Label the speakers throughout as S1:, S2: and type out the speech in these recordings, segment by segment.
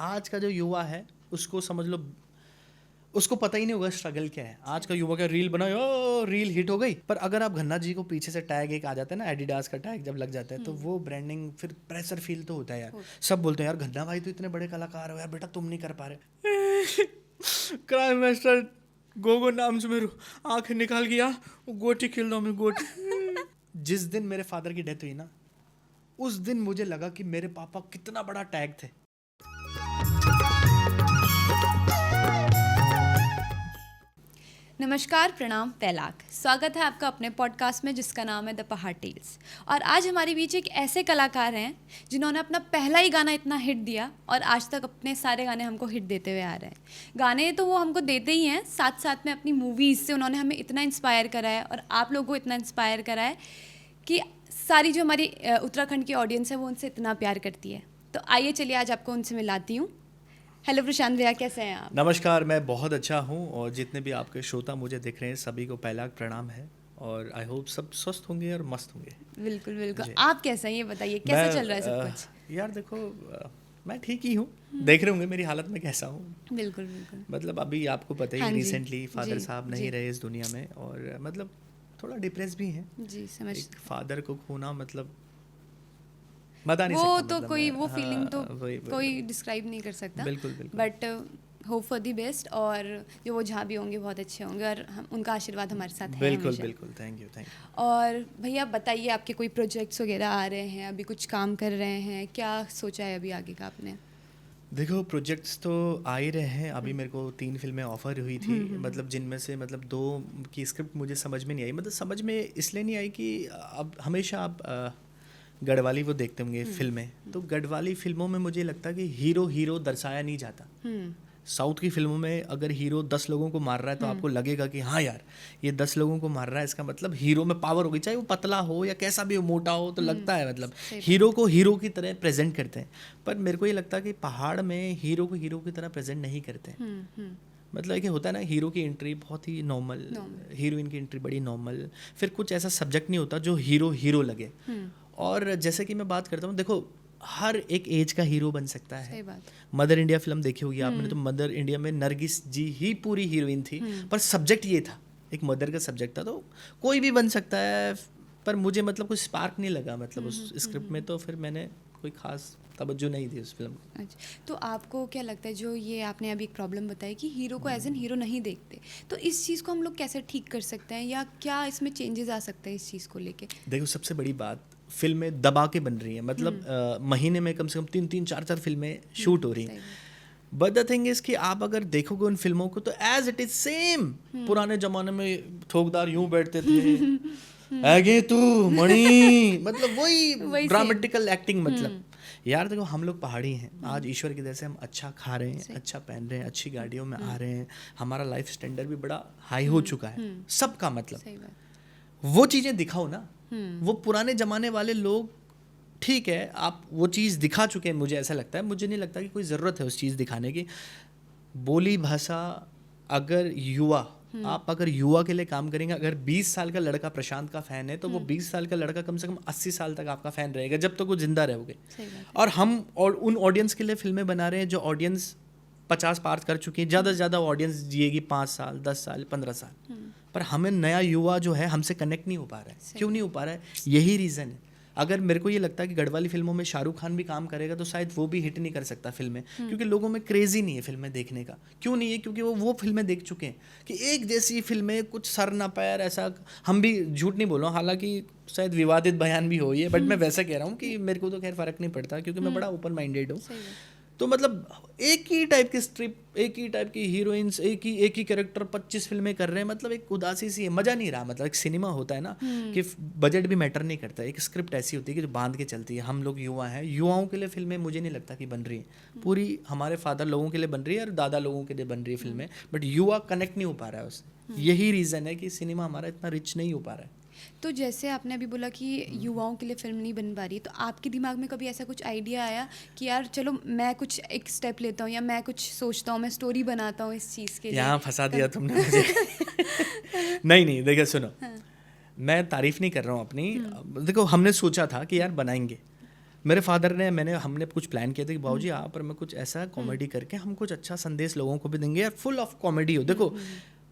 S1: आज का जो युवा है उसको समझ लो, उसको पता ही नहीं होगा स्ट्रगल क्या है। आज का युवा का रील बनाओ, ओ रील हिट हो गई। पर अगर आप घन्ना जी को पीछे से टैग एक आ जाता है ना, एडिडास का टैग जब लग जाता है तो वो ब्रांडिंग फिर प्रेशर फील तो होता है यार। सब बोलते हैं यार घन्ना भाई तो इतने बड़े कलाकार हो यार, बेटा तुम नहीं कर पा रहे। क्राइम मास्टर गोगो नाम से मेरे आंखें निकाल गया, गोटी खेल दो मैं गोटी। जिस दिन मेरे फादर की डेथ हुई ना, उस दिन मुझे लगा कि मेरे पापा कितना बड़ा टैग थे।
S2: नमस्कार, प्रणाम, पैलाक। स्वागत है आपका अपने पॉडकास्ट में जिसका नाम है द पहाड़ टेल्स। और आज हमारे बीच एक ऐसे कलाकार हैं जिन्होंने अपना पहला ही गाना इतना हिट दिया और आज तक अपने सारे गाने हमको हिट देते हुए आ रहे हैं। गाने तो वो हमको देते ही हैं, साथ साथ में अपनी मूवीज़ से उन्होंने हमें इतना इंस्पायर करा है और आप लोगों को इतना इंस्पायर करा है कि सारी जो हमारी उत्तराखंड की ऑडियंस है वो उनसे इतना प्यार करती है। तो आइए चलिए आज आपको उनसे मिलाती हूँ। हेलो प्रशांत भैया, कैसे हैं आप?
S1: नमस्कार, मैं बहुत अच्छा हूँ और जितने भी आपके श्रोता मुझे दिख रहे हैं सभी को पहला प्रणाम है और आई होप सब स्वस्थ होंगे और मस्त होंगे।
S2: बिल्कुल बिल्कुल।
S1: जी।
S2: आप कैसे हैं ये बताइए, कैसे चल रहा है सब कुछ?
S1: यार देखो, मैं ठीक ही हूँ। देख रहे होंगे मेरी हालत में कैसा हूँ।
S2: बिल्कुल बिल्कुल।
S1: मतलब अभी आपको पता ही
S2: हाँ जी,
S1: रिसेंटली फादर
S2: जी,
S1: साहब
S2: जी।
S1: नहीं रहे इस दुनिया में और मतलब थोड़ा डिप्रेस भी हैं।
S2: जी, समझ
S1: एक फादर को खोना मतलब बता नहीं
S2: वो
S1: सकता।
S2: तो
S1: मतलब
S2: कोई
S1: मैं,
S2: वो फीलिंग तो
S1: वही
S2: कोई डिस्क्राइब नहीं कर सकता।
S1: बिल्कुल बिल्कुल
S2: but hope for the best, और जो वो जहाँ भी होंगे बहुत अच्छे होंगे और हम उनका आशीर्वाद हमारे साथ है
S1: बिल्कुल
S2: हमेशा।
S1: बिल्कुल। Thank you.
S2: और भैया बताइए, आपके कोई प्रोजेक्ट्स वगैरह आ रहे हैं, अभी कुछ काम कर रहे हैं, क्या सोचा है अभी आगे का आपने?
S1: देखो, प्रोजेक्ट्स तो आ ही रहे हैं। अभी मेरे को 3 फिल्में ऑफर हुई थी, मतलब जिनमें से मतलब 2 की स्क्रिप्ट मुझे समझ में नहीं आई। मतलब समझ में इसलिए नहीं आई कि अब हमेशा आप गढ़वाली वो देखते होंगे फिल्में, तो गढ़वाली फिल्मों में मुझे लगता है कि हीरो दर्शाया नहीं जाता। साउथ की फिल्मों में अगर हीरो 10 लोगों को मार रहा है तो आपको लगेगा कि हाँ यार ये 10 लोगों को मार रहा है, इसका मतलब हीरो में पावर होगी, चाहे वो पतला हो या कैसा भी हो, मोटा हो, तो लगता है मतलब
S2: सही बात।
S1: हीरो को हीरो की तरह प्रेजेंट करते हैं। पर मेरे को ये लगता है कि पहाड़ में हीरो को हीरो की तरह प्रेजेंट नहीं करते हैं। मतलब कि होता है ना, हीरो की एंट्री बहुत ही नॉर्मल, हीरोइन की एंट्री बड़ी नॉर्मल, फिर कुछ ऐसा सब्जेक्ट नहीं होता जो हीरो लगे। और जैसे कि मैं बात करता हूँ, देखो हर एक एज का हीरो बन सकता है।
S2: सही बात।
S1: मदर इंडिया फिल्म देखी होगी आपने, तो मदर इंडिया में नरगिस जी ही पूरी हीरोइन थी, पर सब्जेक्ट ये था, एक मदर का सब्जेक्ट था। तो कोई भी बन सकता है, पर मुझे मतलब कोई स्पार्क नहीं लगा मतलब उस स्क्रिप्ट में, तो फिर मैंने कोई खास तवज्जो नहीं दी उस फिल्म को।
S2: अच्छा, तो आपको क्या लगता है, जो ये आपने अभी एक प्रॉब्लम बताई कि हीरो को एज एन हीरो नहीं देखते, तो इस चीज़ को हम लोग कैसे ठीक कर सकते हैं या क्या इसमें चेंजेस आ सकते हैं इस चीज़ को लेके?
S1: देखो, सबसे बड़ी बात, फिल्में दबा के बन रही हैं, मतलब महीने में कम से कम 3-3 4-4 फिल्में शूट हो रही हैं। बट द थिंग इज कि आप अगर देखोगे उन फिल्मों को तो एज इट इज सेम। पुराने जमाने में ठोकदार यूं बैठते थे, आगे तू मणि, मतलब वही
S2: वही
S1: ड्रामेटिकल एक्टिंग। मतलब यार देखो, हम लोग पहाड़ी हैं, आज ईश्वर की दया से हम अच्छा खा रहे हैं, अच्छा पहन रहे हैं, अच्छी गाड़ियों में आ रहे हैं, हमारा लाइफ स्टैंडर्ड भी बड़ा हाई हो चुका है सबका। मतलब
S2: सही बात।
S1: वो चीज़ें दिखाओ ना। वो पुराने ज़माने वाले लोग, ठीक है आप वो चीज़ दिखा चुके हैं, मुझे ऐसा लगता है। मुझे नहीं लगता कि कोई ज़रूरत है उस चीज़ दिखाने की। बोली भाषा, अगर युवा, आप अगर युवा के लिए काम करेंगे, अगर 20 साल का लड़का प्रशांत का फ़ैन है तो वो 20 साल का लड़का कम से कम 80 साल तक आपका फ़ैन रहेगा, जब तक वो जिंदा रहोगे।
S2: सही बात।
S1: और हम और उन ऑडियंस के लिए फिल्में बना रहे हैं जो ऑडियंस 50 पार कर चुकी है। ज़्यादा से ज़्यादा ऑडियंस जिएगी 5 साल, 10 साल, 15 साल। पर हमें नया युवा जो है हमसे कनेक्ट नहीं हो पा रहा है। क्यों नहीं हो पा रहा है? यही रीज़न है। अगर मेरे को ये लगता है कि गढ़वाली फिल्मों में शाहरुख खान भी काम करेगा तो शायद वो भी हिट नहीं कर सकता फिल्में, क्योंकि लोगों में क्रेज ही नहीं है फिल्में देखने का। क्यों नहीं है? क्योंकि वो फिल्में देख चुके हैं कि एक जैसी फिल्में, कुछ सर ना पैर ऐसा। हम भी झूठ नहीं बोल रहा हूँ, हालांकि शायद विवादित बयान भी हो ये, बट मैं वैसा कह रहा हूँ कि मेरे को तो खैर फ़र्क नहीं पड़ता, क्योंकि मैं बड़ा ओपन माइंडेड हूँ। तो मतलब एक ही टाइप की स्ट्रिप, एक ही टाइप की हीरोइंस, एक ही कैरेक्टर 25 फिल्में कर रहे हैं, मतलब एक उदासी सी है, मज़ा नहीं रहा। मतलब एक सिनेमा होता है ना कि बजट भी मैटर नहीं करता, एक स्क्रिप्ट ऐसी होती है कि जो बांध के चलती है। हम लोग युवा हैं, युवाओं के लिए फिल्में मुझे नहीं लगता कि बन रही है। पूरी हमारे फादर लोगों के लिए बन रही है और दादा लोगों के लिए बन रही है फिल्में, बट युवा कनेक्ट नहीं हो पा रहा है उससे। यही रीज़न है कि सिनेमा हमारा इतना रिच नहीं हो पा रहा है।
S2: तो जैसे आपने अभी बोला कि युवाओं के लिए फिल्म नहीं बन पा रही, तो आपके दिमाग में कभी ऐसा कुछ आइडिया आया कि यार चलो मैं कुछ एक स्टेप लेता हूँ या मैं कुछ सोचता हूँ, मैं स्टोरी बनाता हूँ इस चीज़ के लिए?
S1: यहाँ फंसा दिया तुमने मुझे। नहीं देखो सुनो, मैं तारीफ नहीं कर रहा हूँ अपनी। देखो, हमने सोचा था कि यार बनाएंगे, मेरे फादर ने हमने कुछ प्लान किया था कि बाबूजी आप और मैं कुछ ऐसा कॉमेडी करके हम कुछ अच्छा संदेश लोगों को भी देंगे यार, फुल ऑफ कॉमेडी हो। देखो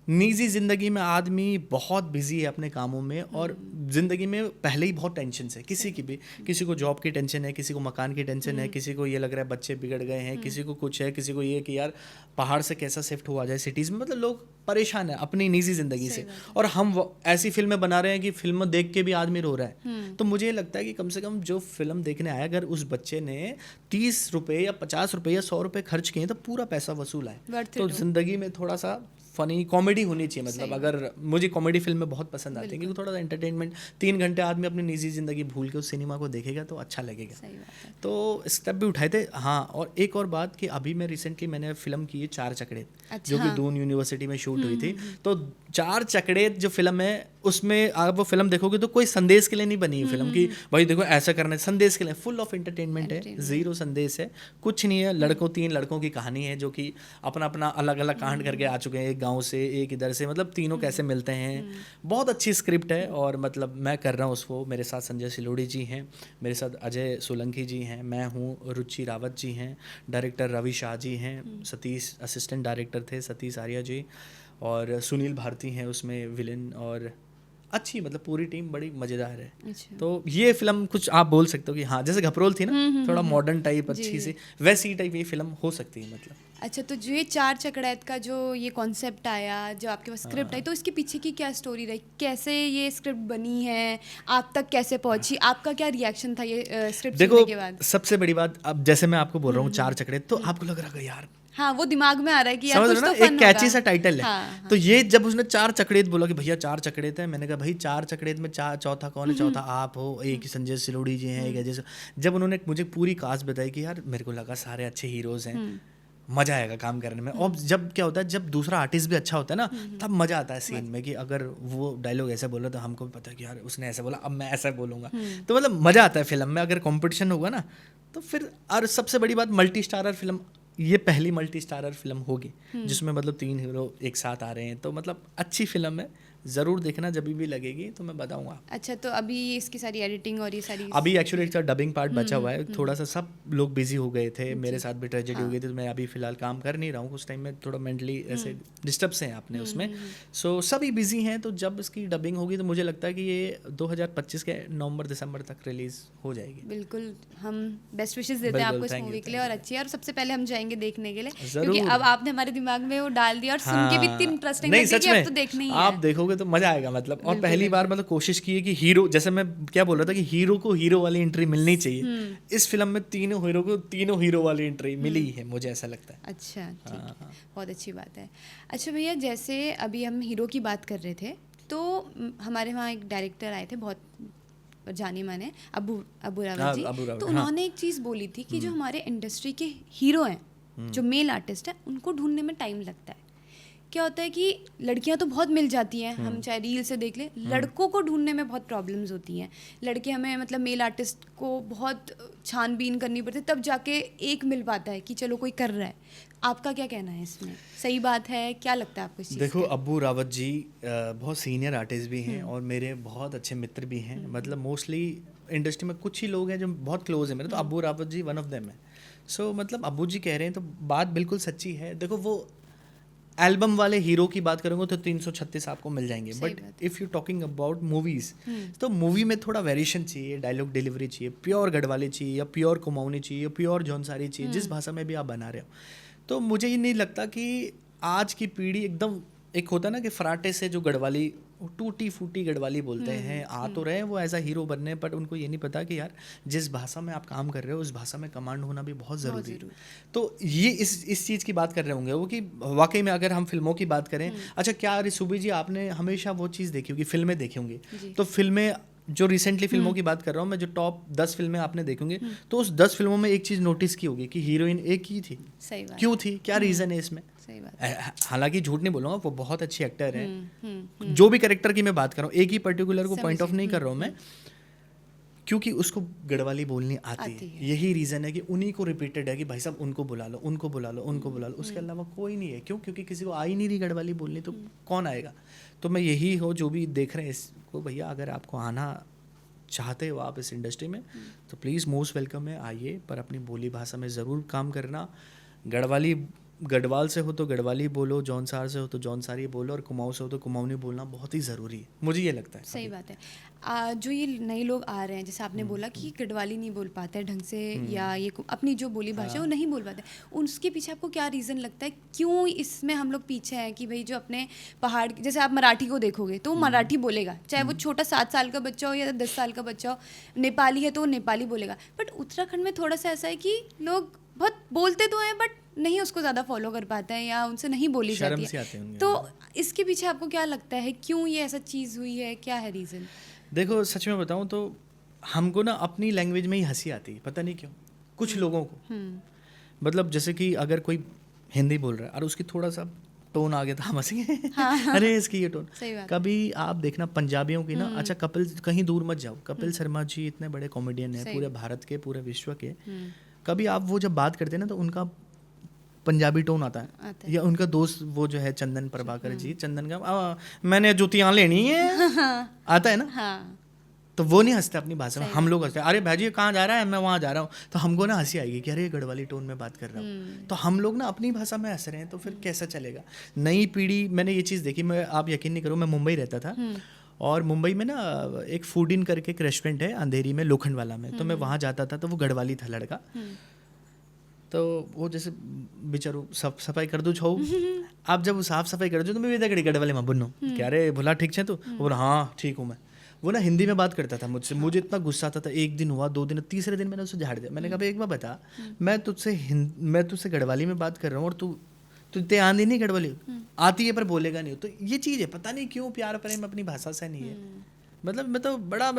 S1: निजी ज़िंदगी में आदमी बहुत बिजी है अपने कामों में, और ज़िंदगी में पहले ही बहुत टेंशन है किसी की भी, किसी को जॉब की टेंशन है, किसी को मकान की टेंशन है, किसी को ये लग रहा है बच्चे बिगड़ गए हैं, किसी को कुछ है, किसी को ये कि यार पहाड़ से कैसा शिफ्ट हुआ जाए सिटीज़ में। मतलब लोग परेशान है अपनी निजी ज़िंदगी से, और हम ऐसी फिल्में बना रहे हैं कि फिल्म देख के भी आदमी रो रहा है। तो मुझे लगता है कि कम से कम जो फिल्म देखने आया, अगर उस बच्चे ने 30 रुपये या 50 रुपये या 100 रुपये खर्च किए तो पूरा पैसा वसूल है। तो ज़िंदगी में थोड़ा सा फनी कॉमेडी होनी चाहिए। मतलब अगर मुझे कॉमेडी फिल्में बहुत पसंद आती हैं क्योंकि थोड़ा सा एंटरटेनमेंट, 3 घंटे आदमी अपनी निजी ज़िंदगी भूल के उस सिनेमा को देखेगा तो अच्छा लगेगा। तो स्टेप भी उठाए थे। हाँ, और एक और बात कि अभी मैं रिसेंटली मैंने फिल्म की है 4 चकड़ेत, जो कि दून यूनिवर्सिटी में शूट हुई थी। तो 4 चकड़ेत जो फिल्म है उसमें आप वो फिल्म देखोगे तो कोई संदेश के लिए नहीं बनी है फिल्म, कि भाई देखो ऐसा करना है, संदेश के लिए फुल ऑफ एंटरटेनमेंट है, जीरो संदेश है, कुछ नहीं है। 3 लड़कों की कहानी है जो कि अपना अपना अलग अलग कांड करके आ चुके हैं, एक गांव से एक इधर से, मतलब तीनों कैसे मिलते हैं। बहुत अच्छी स्क्रिप्ट है, और मतलब मैं कर रहा हूँ उसको। मेरे साथ संजय सिलोड़ी जी हैं, मेरे साथ अजय सोलंकी जी हैं, मैं हूँ, रुचि रावत जी हैं, डायरेक्टर रवि शाह जी हैं, सतीश असिस्टेंट डायरेक्टर थे सतीश आर्या जी, और सुनील भारती हैं उसमें विलेन, और अच्छी मतलब पूरी टीम बड़ी मज़ेदार है।
S2: अच्छा।
S1: तो ये फिल्म कुछ आप बोल सकते हो कि हाँ, जैसे घपरोल थी ना, थोड़ा मॉडर्न टाइप अच्छी सी, वैसी टाइप ये फिल्म हो सकती है। मतलब
S2: अच्छा, तो जो ये 4 चकड़ैत का जो ये कॉन्सेप्ट आया, जो आपके पास स्क्रिप्ट आई, तो इसके पीछे की क्या स्टोरी रही, कैसे ये स्क्रिप्ट बनी है, आप तक कैसे पहुंची, आपका क्या रिएक्शन था ये स्क्रिप्ट सुनने के बाद?
S1: देखो सबसे बड़ी बात, अब जैसे मैं आपको बोल रहा हूँ 4 चकड़ेत, तो आपको लग रहा है यार,
S2: हाँ, वो दिमाग में आ रहा है कि यार
S1: समझ
S2: कुछ
S1: रहे
S2: तो
S1: हो ना,
S2: फन
S1: एक कैची
S2: होगा।
S1: सा टाइटल है।
S2: हाँ,
S1: तो ये जब उसने 4 चकड़ेत बोला कि भैया 4 चकड़ेत है, मैंने कहा भाई 4 चकड़ेत में चौथा कौन है? चौथा आप हो, एक संजय सिलोड़ी जी हैं, एक अजय। जब उन्होंने मुझे पूरी कास्ट बताई कि यार मेरे को लगा सारे अच्छे हीरोज हैं, मजा आएगा काम करने में। और जब क्या होता है, जब दूसरा आर्टिस्ट भी अच्छा होता है ना, तब मजा आता है सीन में, कि अगर वो डायलॉग ऐसा बोला तो हमको भी पता है कि यार उसने ऐसा बोला, अब मैं ऐसा बोलूंगा। तो मतलब मजा आता है फिल्म में, अगर कंपटीशन होगा ना तो फिर। और सबसे बड़ी बात, मल्टी स्टारर फिल्म, ये पहली मल्टी स्टारर फिल्म होगी जिसमें मतलब 3 हीरो एक साथ आ रहे हैं। तो मतलब अच्छी फिल्म है, ज़रूर देखना, जब भी लगेगी तो मैं बताऊंगा।
S2: अच्छा, तो अभी इसकी सारी एडिटिंग और ये सारी
S1: अभी एक्चुअली इसका डबिंग पार्ट बचा हुआ है, थोड़ा सा सब लोग बिजी हो गए थे, मेरे साथ भी ट्रेजेडी हो गई थी, तो मैं अभी फिलहाल काम कर नहीं रहा हूँ। कुछ टाइम में थोड़ा मेंटली ऐसे डिस्टर्ब से हैं अपने उसमें, सो सभी बिजी हैं। तो जब इसकी डबिंग होगी तो मुझे लगता है कि ये 2025 के नवंबर दिसंबर तक रिलीज हो जाएगी।
S2: बिल्कुल, हम बेस्ट विशेस देते हैं आपको इस मूवी के लिए, और अच्छी है, और सबसे पहले हम जाएंगे देखने के लिए, क्योंकि अब आपने हमारे दिमाग में वो डाल दिया, और सुन के भी इतनी इंटरेस्टिंग लगी कि अब तो देखना ही है।
S1: आप देखोगे तो मजा आएगा मतलब। और पहली बार मतलब कोशिश की है कि हीरो, जैसे मैं क्या बोल रहा था कि हीरो को हीरो वाली एंट्री मिलनी चाहिए, इस फिल्म में तीनों हीरो को तीनों हीरो वाली एंट्री मिली है, मुझे ऐसा लगता है।
S2: अच्छा, ठीक, बहुत अच्छी बात है। अच्छा भैया, जैसे अभी हम हीरो की बात कर रहे थे, तो हमारे वहाँ एक डायरेक्टर आए थे बहुत जाने माने, अबू रावत जी। तो उन्होंने एक चीज़ बोली थी कि जो हमारे इंडस्ट्री के हीरो हैं, जो मेल आर्टिस्ट हैं, उनको ढूंढने में टाइम लगता है। क्या होता है कि लड़कियां तो बहुत मिल जाती हैं, हम चाहे रील से देख लें, लड़कों को ढूंढने में बहुत प्रॉब्लम्स होती हैं। लड़के हमें मतलब मेल आर्टिस्ट को बहुत छानबीन करनी पड़ती है, तब जाके एक मिल पाता है कि चलो कोई कर रहा है। आपका क्या कहना है इसमें, सही बात है, क्या लगता है आपको इस चीज़?
S1: देखो अब्बू रावत जी बहुत सीनियर आर्टिस्ट भी हैं, और मेरे बहुत अच्छे मित्र भी हैं। मतलब मोस्टली इंडस्ट्री में कुछ ही लोग हैं जो बहुत क्लोज हैं मेरे, तो अब्बू Rawat ji one of them है। सो मतलब अब्बू जी कह रहे हैं तो बात बिल्कुल सच्ची है। देखो वो एल्बम वाले हीरो की बात करेंगे तो 336 आपको मिल जाएंगे, but if you talking about movies, तो मूवी में थोड़ा वेरिएशन चाहिए, डायलॉग डिलीवरी चाहिए, प्योर गढ़वाली चाहिए, या प्योर कुमाऊनी चाहिए, या प्योर जौनसारी चाहिए, जिस भाषा में भी आप बना रहे हो। तो मुझे ये नहीं लगता कि आज की पीढ़ी एकदम, एक होता है ना कि फराटे से जो गढ़वाली, टूटी फूटी गढ़वाली बोलते हैं, आ तो रहे हैं वो एज अ हीरो बनने, बट उनको ये नहीं पता कि यार जिस भाषा में आप काम कर रहे हो उस भाषा में कमांड होना भी बहुत ज़रूरी है। तो ये इस चीज़ की बात कर रहे होंगे वो, कि वाकई में अगर हम फिल्मों की बात करें, अच्छा क्या रिसुबी जी आपने हमेशा वो चीज़ देखी होगी, फिल्में देखी होंगी, तो फिल्में जो रिसेंटली फिल्मों की बात कर रहा हूँ मैं, जो टॉप 10 फिल्में आपने देखोगे, तो उस 10 फिल्मों में एक चीज़ नोटिस की होगी कि हीरोइन एक ही थी।
S2: सही बात।
S1: क्यों थी, क्या रीज़न है इसमें?
S2: सही बात।
S1: हालांकि झूठ नहीं बोलूँगा, वो बहुत अच्छी एक्टर है। जो भी कैरेक्टर की मैं बात कर रहा हूँ, एक ही पर्टिकुलर को पॉइंट ऑफ नहीं कर रहा हूँ मैं, क्योंकि उसको गढ़वाली बोलनी आती है। यही रीज़न है कि उन्हीं को रिपीटेड है कि भाई साहब उनको बुला लो, उनको बुला लो, उनको बुला लो, उसके अलावा कोई नहीं है। क्यों? क्योंकि किसी को आ ही नहीं रही गढ़वाली बोलनी, तो कौन आएगा? तो मैं यही हो, जो भी देख रहे हैं इसको, भैया अगर आपको आना चाहते हो आप इस इंडस्ट्री में तो प्लीज़ मोस्ट वेलकम है, आइए, पर अपनी बोली भाषा में ज़रूर काम करना। गढ़वाल से हो तो गढ़वाली बोलो, जौनसार से हो तो जौनसारी बोलो, और कुमाऊँ से हो तो कुमाऊनी बोलना बहुत ही ज़रूरी है, मुझे ये लगता है।
S2: सही बात है। जो ये नए लोग आ रहे हैं, जैसे आपने बोला कि गढ़वाली नहीं बोल पाते हैं ढंग से, या ये अपनी जो बोली भाषा है वो नहीं बोल पाते, उसके पीछे आपको क्या रीज़न लगता है, क्यों इसमें हम लोग पीछे हैं? कि भाई जो अपने पहाड़, जैसे आप मराठी को देखोगे तो वो मराठी बोलेगा, चाहे वो छोटा 7 साल का बच्चा हो या 10 साल का बच्चा हो, नेपाली है तो वो नेपाली बोलेगा। बट उत्तराखंड में थोड़ा सा ऐसा है कि लोग बहुत बोलते तो हैं बट नहीं उसको ज़्यादा फॉलो कर पाते हैं, या उनसे नहीं बोली जाती है। तो इसके पीछे आपको क्या लगता है, क्यों ये ऐसा चीज़ हुई है, क्या है रीज़न?
S1: देखो सच में बताऊं तो हमको ना अपनी लैंग्वेज में ही हंसी आती है, पता नहीं क्यों कुछ लोगों को। मतलब जैसे कि अगर कोई हिंदी बोल रहा है और उसकी थोड़ा सा टोन आ गया तो हम हंसेंगे। हाँ। अरे इसकी ये टोन। कभी आप देखना पंजाबियों की ना, अच्छा कपिल, कहीं दूर मत जाओ, कपिल शर्मा जी इतने बड़े कॉमेडियन हैं पूरे भारत के, पूरे विश्व के, कभी आप वो जब बात करते हैं ना तो उनका पंजाबी टोन आता है। या उनका दोस्त वो जो है चंदन प्रभाकर जी, चंदन का मैंने जुतियाँ लेनी है आता है ना। हाँ। तो वो नहीं हंसते अपनी भाषा में, हम लोग हंसते हैं, अरे भाजी कहाँ जा रहा है, मैं वहाँ जा रहा हूँ, तो हमको ना हंसी आएगी कि अरे गढ़वाली टोन में बात कर रहा हूँ। तो हम लोग ना अपनी भाषा में हंस रहे हैं, तो फिर कैसा चलेगा? नई पीढ़ी, मैंने ये चीज़ देखी, मैं आप यकीन नहीं करो, मैं मुंबई रहता था और मुंबई में ना एक फूड इन करके एक रेस्टोरेंट है अंधेरी में, लोखंडवाला में, तो मैं वहाँ जाता था, तो वो गढ़वाली था लड़का। तो वो जैसे बेचारू सफाई कर दू छो, आप जब वो साफ सफाई कर दो तो मैं भी गढ़वाली में बुनो क्या रे भुला ठीक है तू, बोला हाँ ठीक हूँ मैं। वो ना हिंदी में बात करता था मुझसे, मुझे इतना गुस्सा आता था। एक दिन हुआ, 2 दिन, तीसरे दिन मैंने उसे झाड़ दिया। मैंने कहा भाई एक बार बता, मैं तुझसे गढ़वाली में बात कर रहा हूँ और तुझे आंधी नहीं गढ़वाली, आती है पर बोलेगा नहीं। तो ये चीज़ है, पता नहीं क्यों प्यार प्रेम अपनी भाषा से नहीं है। मतलब मैं तो बड़ा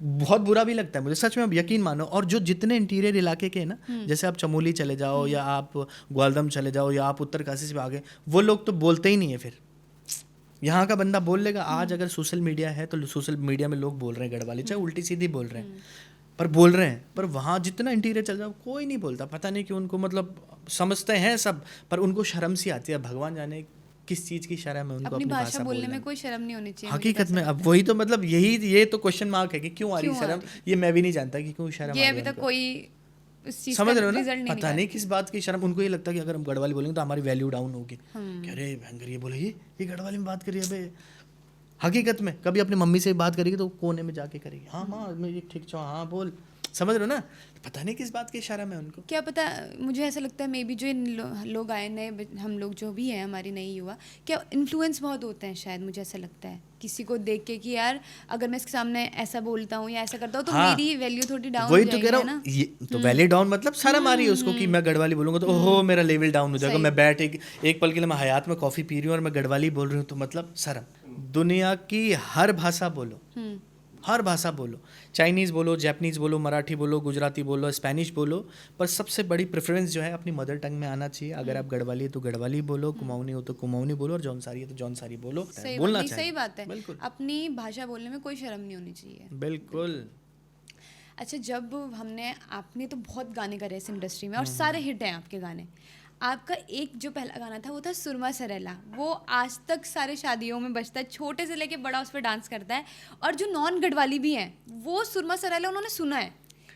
S1: बहुत बुरा भी लगता है मुझे सच में, अब यकीन मानो। और जो जितने इंटीरियर इलाके के हैं ना, जैसे आप चमोली चले जाओ या आप ग्वालदम चले जाओ या आप उत्तरकाशी से आगे, वो लोग तो बोलते ही नहीं है। फिर यहाँ का बंदा बोल लेगा। आज अगर सोशल मीडिया है तो सोशल मीडिया में लोग बोल रहे हैं गढ़वाली, चाहे उल्टी सीधी बोल रहे हैं पर बोल रहे हैं, पर वहाँ जितना इंटीरियर चल जाओ कोई नहीं बोलता। पता नहीं कि उनको मतलब समझते हैं सब, पर उनको शर्म सी आती है। भगवान जाने किस चीज़ की शर्म है उनको अपनी भाषा बोलने में। कोई शर्म नहीं होनी चाहिए हकीकत में। अब वही तो मतलब ये तो क्वेश्चन मार्क है कि क्यों आ रही शर्म। ये मैं भी नहीं जानता कि क्यों शर्म आ रही है। अभी तक कोई समझ रहे हो ना, पता नहीं किस बात की शर्म। उनको ये लगता है कि अगर हम गढ़वाली बोलेंगे तो हमारी वैल्यू डाउन होगी। अरे भयंकर ये बोले, ये गढ़वाली में बात करिए। अबे हकीकत में कभी अपनी मम्मी से बात करेगी तो कोने में जाके करेगी, हाँ माँ मैं ठीक छो, हाँ बोल, समझ रहे हो ना। पता नहीं किस बात की इशारा में उनको, क्या पता। मुझे ऐसा लगता है मे बी जो इन लोग आए नए, हम लोग जो भी हैं, हमारी नई युवा, क्या इन्फ्लुएंस बहुत होते हैं शायद। मुझे ऐसा लगता है किसी को देख के कि यार अगर मैं इसके सामने ऐसा बोलता हूँ या ऐसा करता हूँ तो मेरी वैल्यू थोड़ी डाउन हो जाएगी। वही तो कह रहा हूँ, ये तो वैल्यू डाउन मतलब शर्म आ रही है उसको कि मैं गढ़वाली बोलूँगा तो ओहो मेरा लेवल डाउन हो जाएगा। मैं बैठ एक पल के लिए मैं हयात में कॉफ़ी पी रही हूँ और मैं गढ़वाली बोल रही हूँ तो मतलब शर्म। दुनिया की हर भाषा बोलो, हर भाषा बोलो, चाइनीज़ बोलो, जापानीज़ बोलो, मराठी बोलो, गुजराती बोलो, स्पेनिश बोलो, पर सबसे बड़ी प्रेफरेंस जो है अपनी मदर टंग में आना चाहिए। अगर आप गढ़वाली है तो गढ़वाली बोलो, कुमाऊनी हो तो कुमाऊनी बोलो, और जौनसारी है तो जौनसारी बोलो। बोलना चाहिए। सही बात है, बिल्कुल। अपनी भाषा बोलने में कोई शर्म नहीं होनी चाहिए। बिल्कुल। अच्छा, जब आपने तो बहुत गाने करे इस इंडस्ट्री में और सारे हिट हैं आपके गाने। आपका एक जो पहला गाना था वो था सुरमा सरेला, वो आज तक सारे शादियों में बजता है, छोटे से लेके बड़ा उस पर डांस करता है। और जो नॉन गढ़वाली भी हैं वो सुरमा सरेला उन्होंने सुना है,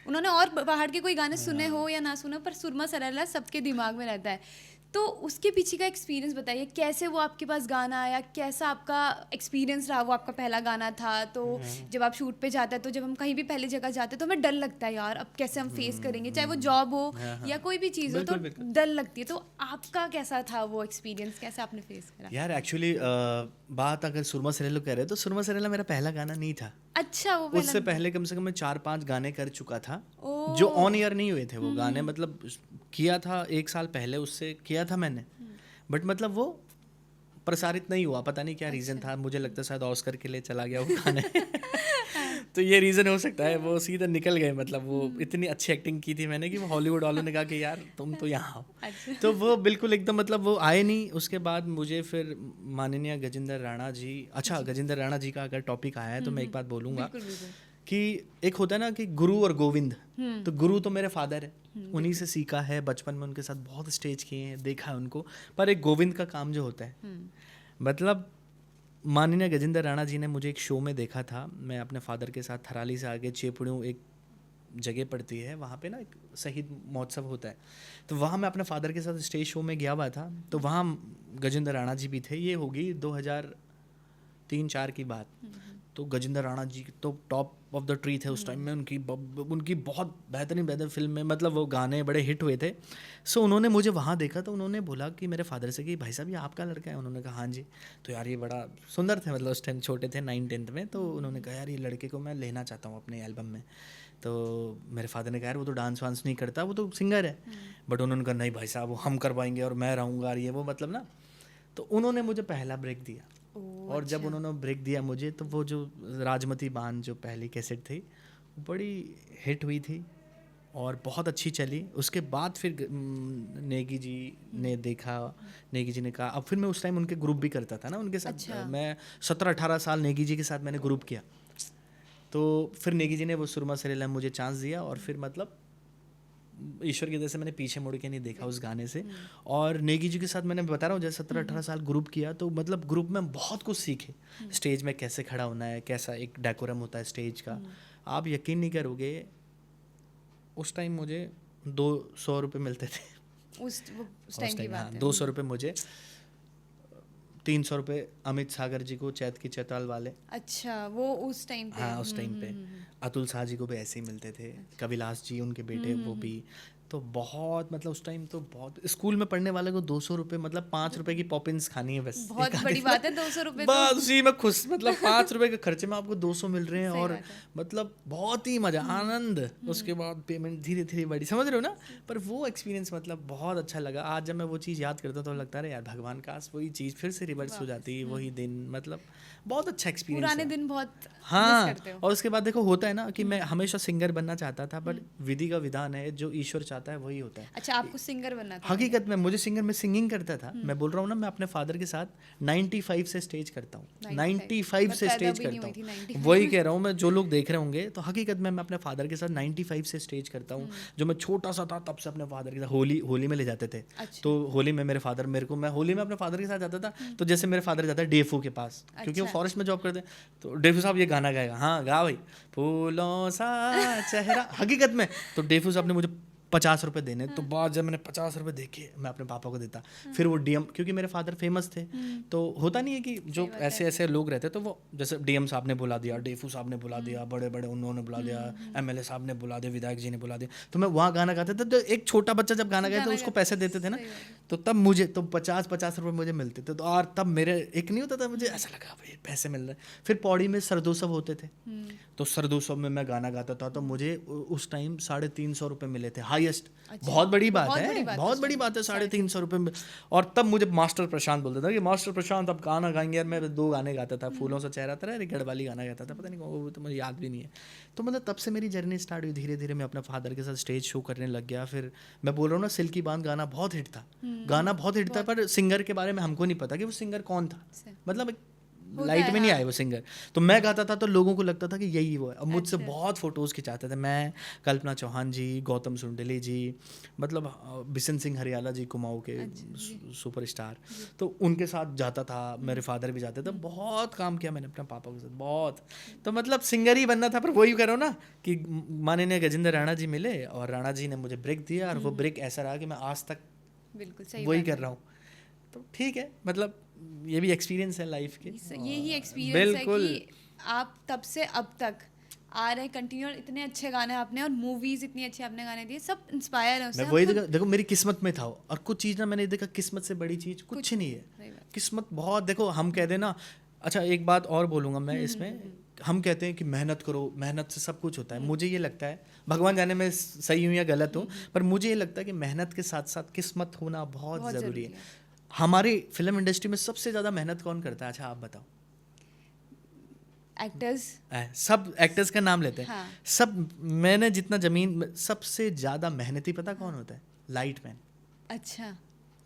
S1: उन्होंने और बाहर के कोई गाने सुने हो या ना सुने, पर सुरमा सरेला सबके दिमाग में रहता है। तो उसके पीछे का एक्सपीरियंस बताइए, कैसे वो आपके पास गाना आया, कैसा आपका एक्सपीरियंस रहा? वो आपका पहला गाना था, तो जब आप शूट पे जाते हैं, तो जब हम कहीं भी पहली जगह जाते हैं तो हमें डर लगता है यार अब कैसे हम फेस करेंगे, चाहे वो जॉब हो या कोई भी चीज़ हो, तो डर लगती है। तो आपका कैसा था वो एक्सपीरियंस, कैसे आपने फेस करा? यार एक्चुअली बात अगर सुरमा सरेला कह रहे हो तो सुरमा सरेला मेरा पहला गाना नहीं था। अच्छा, वो उससे पहले कम से कम मैं 4-5 गाने कर चुका था जो ऑन ईयर नहीं हुए थे। वो गाने मतलब किया था 1 साल पहले, उससे किया था मैंने, बट मतलब वो प्रसारित नहीं हुआ। पता नहीं क्या रीज़न था, मुझे लगता है शायद ऑस्कर के लिए चला गया वो गाने। तो ये रीज़न हो सकता है, वो सीधा निकल गए। मतलब वो इतनी अच्छी एक्टिंग की थी मैंने कि वो हॉलीवुड वालों ने कहा कि यार तुम तो यहाँ आओ। अच्छा। तो वो बिल्कुल एकदम मतलब वो आए नहीं। उसके बाद मुझे फिर माननीय गजेंद्र राणा जी, अच्छा गजेंद्र राणा जी का अगर टॉपिक आया है तो मैं एक बात बोलूँगा कि एक होता है ना कि गुरु और गोविंद, तो गुरु तो मेरे फादर है, उन्हीं से सीखा है, बचपन में उनके साथ बहुत स्टेज किए हैं, देखा है उनको। पर एक गोविंद का काम जो होता है, मतलब माननीय गजेंद्र राणा जी ने मुझे एक शो में देखा था, मैं अपने फादर के साथ थराली से आगे चेपड़ू एक जगह पड़ती है, वहाँ पे ना एक शहीद महोत्सव होता है, तो वहाँ मैं अपने फादर के साथ स्टेज शो में गया हुआ था, तो वहाँ गजेंद्र राणा जी भी थे। ये होगी 2003-4 की बात। तो गजेंद्र राणा जी तो टॉप ऑफ द ट्री थे उस टाइम में, उनकी बहुत बेहतरीन फिल्म में मतलब वो गाने बड़े हिट हुए थे। सो उन्होंने मुझे वहाँ देखा, तो उन्होंने बोला कि मेरे फादर से कि भाई साहब ये आपका लड़का है? उन्होंने कहा हाँ जी। तो यार ये बड़ा सुंदर थे, मतलब उस टाइम छोटे थे 9th-10th में। तो उन्होंने कहा यार ये लड़के को मैं लेना चाहता हूँ अपने एल्बम में। तो मेरे फादर ने कहा यार वो तो डांस वांस नहीं करता, वो तो सिंगर है। बट उन्होंने कहा नहीं भाई साहब वो हम करवाएंगे और मैं रहूँगा और ये वो मतलब ना। तो उन्होंने मुझे पहला ब्रेक दिया। और जब उन्होंने ब्रेक दिया मुझे, तो वो जो राजमती बांध जो पहली कैसेट थी वो बड़ी हिट हुई थी और बहुत अच्छी चली। उसके बाद फिर नेगी जी ने देखा, नेगी जी ने कहा, अब फिर मैं उस टाइम उनके ग्रुप भी करता था ना उनके साथ।
S2: अच्छा।
S1: मैं 17-18 साल नेगी जी के साथ मैंने ग्रुप किया। तो फिर नेगी जी ने वो सुरमा सरेला मुझे चांस दिया और फिर मतलब ईश्वर की वजह से मैंने पीछे मुड़ के नहीं देखा उस गाने से। और नेगी जी के साथ मैंने बता रहा हूँ जैसे 17-18 साल ग्रुप किया, तो मतलब ग्रुप में बहुत कुछ सीखे। स्टेज में कैसे खड़ा होना है, कैसा एक डेकोरम होता है स्टेज का। आप यकीन नहीं करोगे, उस टाइम मुझे 200 रुपये मिलते थे।
S2: उस टाइम की बात है।
S1: 200 रुपये मुझे, 300 रुपये अमित सागर जी को, चैत की चैताल वाले।
S2: अच्छा, वो उस टाइम पे।
S1: हाँ उस टाइम पे अतुल शाह जी को भी ऐसे ही मिलते थे, कविलास जी उनके बेटे वो भी। तो बहुत मतलब उस टाइम तो बहुत, स्कूल में पढ़ने वाले को 200 रुपये मतलब 5 रुपये की पॉपिंस खानी है बस।
S2: बहुत बड़ी बात है 200 रुपये।
S1: बस उसी में खुश, मतलब 5 रुपये के खर्चे में आपको 200 मिल रहे हैं और मतलब बहुत ही मज़ा, आनंद। उसके बाद पेमेंट धीरे धीरे बढ़ी, समझ रहे हो ना। पर वो एक्सपीरियंस मतलब बहुत अच्छा लगा। आज जब मैं वो चीज़ याद करता तो लगता है यार भगवान काश वही चीज़ फिर से रिवर्स हो जाती, वही दिन, मतलब बहुत अच्छा एक्सपीरियंस।
S2: पुराने दिन बहुत
S1: हाँ। और उसके बाद देखो होता है ना कि मैं हमेशा सिंगर बनना चाहता था, बट विधि का विधान है, जो ईश्वर चाहता है वही होता है।
S2: अच्छा, आपको सिंगर बनना था?
S1: हकीकत में मुझे सिंगर में सिंगिंग करता था। मैं बोल रहा हूँ ना, मैं अपने फादर के साथ 95 से स्टेज करता हूँ, 95 से स्टेज करता हूँ। वही कह रहा हूँ मैं, जो लोग देख रहे होंगे तो हकीकत में मैं अपने फादर के साथ 95 से स्टेज करता हूँ। जो मैं छोटा सा था तब से अपने फादर के साथ होली में ले जाते थे। तो होली में मेरे फादर मेरे को, मैं होली में अपने फादर के साथ जाता था। तो जैसे मेरे फादर जाता है डेफू के पास, क्योंकि वो फॉरेस्ट में जॉब करते हैं, तो डेफू साहब ये गाना गाएगा, हाँ गा भाई, फूलों सा चेहरा। हकीकत में तो डेफू साहब ने मुझे 50 रुपये देने। तो बाद जब मैंने 50 रुपये देखे, मैं अपने पापा को देता। फिर वो डीएम, क्योंकि मेरे फादर फेमस थे, तो होता नहीं है कि जो ऐसे ऐसे लोग रहते, तो वो जैसे डीएम साहब ने बुला दिया, डेफू साहब ने बुला दिया, बड़े बड़े उन्होंने बुला दिया, एमएलए साहब ने बुला दिया, विधायक जी ने बुला दिया, तो मैं वहाँ गाना गाता था। तो एक छोटा बच्चा जब गाना गाया तो उसको पैसे देते थे ना, तो तब मुझे तो 50 रुपये मुझे मिलते थे। तो और तब मेरे एक नहीं होता था, मुझे ऐसा लगा भाई पैसे मिल रहे हैं। फिर पौड़ी में सरदोत्सव होते थे, तो सरदोत्सव में मैं गाना गाता था, तो मुझे उस टाइम 350 रुपये मिले थे हाईएस्ट। बहुत बड़ी बात है, बहुत बड़ी बात है 350 रुपये में। और तब मुझे मास्टर प्रशांत बोलता था कि मास्टर प्रशांत अब गाना गाएंगे। यार मैं 2 गाने गाता था, फूलों सा चेहरा था, गढ़वाली गाना गाता था, पता नहीं वो तो मुझे याद भी नहीं है। तो मतलब तब से मेरी जर्नी स्टार्ट हुई। धीरे धीरे मैं अपने फादर के साथ स्टेज शो करने लग गया। फिर मैं बोल रहा हूँ ना, सिल्की बांध गाना बहुत हिट था, गाना बहुत हिट था, पर सिंगर के बारे में हमको नहीं पता कि वो सिंगर कौन था, मतलब लाइट में नहीं आए वो सिंगर। तो मैं गाता था तो लोगों को लगता था कि यही वो है। अब मुझसे बहुत फोटोज़ खिंचाते थे मैं, कल्पना चौहान जी, गौतम सुंडली जी, मतलब बिशन सिंह हरियाला जी कुमाऊँ के सुपरस्टार, तो उनके साथ जाता था। मेरे फादर भी जाते थे। बहुत काम किया मैंने अपने पापा के साथ, बहुत। तो मतलब सिंगर ही बनना था। पर वही करो ना कि माननीय गजेंद्र राणा जी मिले और राणा जी ने मुझे ब्रेक दिया, और वो ब्रेक ऐसा रहा कि मैं आज तक
S2: बिल्कुल सही
S1: वही कर रहा हूँ। तो ठीक है, मतलब ये भी एक्सपीरियंस है लाइफ के।
S2: यही एक्सपीरियंस है कि आप तब से अब तक आ रहे कंटिन्यू, इतने अच्छे गाने आपने, और मूवीज इतनी अच्छी आपने गाने दिए, सब इंस्पायर है उससे।
S1: मैं वही देखो मेरी किस्मत में था। और कुछ चीज़ ना मैंने देखा, किस्मत से बड़ी चीज़ कुछ नहीं है। किस्मत बहुत, देखो हम कहते हैं ना, अच्छा एक बात और बोलूँगा मैं इसमें, हम कहते हैं कि मेहनत करो, मेहनत से सब कुछ होता है। मुझे ये लगता है, भगवान जाने मैं सही हूँ या गलत हूँ, पर मुझे ये लगता है कि मेहनत के साथ साथ किस्मत होना बहुत ज़रूरी है। हमारी फिल्म इंडस्ट्री में सबसे ज़्यादा मेहनत कौन करता है? अच्छा आप बताओ।
S2: एक्टर्स,
S1: सब एक्टर्स का नाम लेते हैं।
S2: हाँ।
S1: सब, मैंने जितना जमीन, सबसे ज़्यादा मेहनती पता कौन होता है? लाइटमैन।
S2: अच्छा,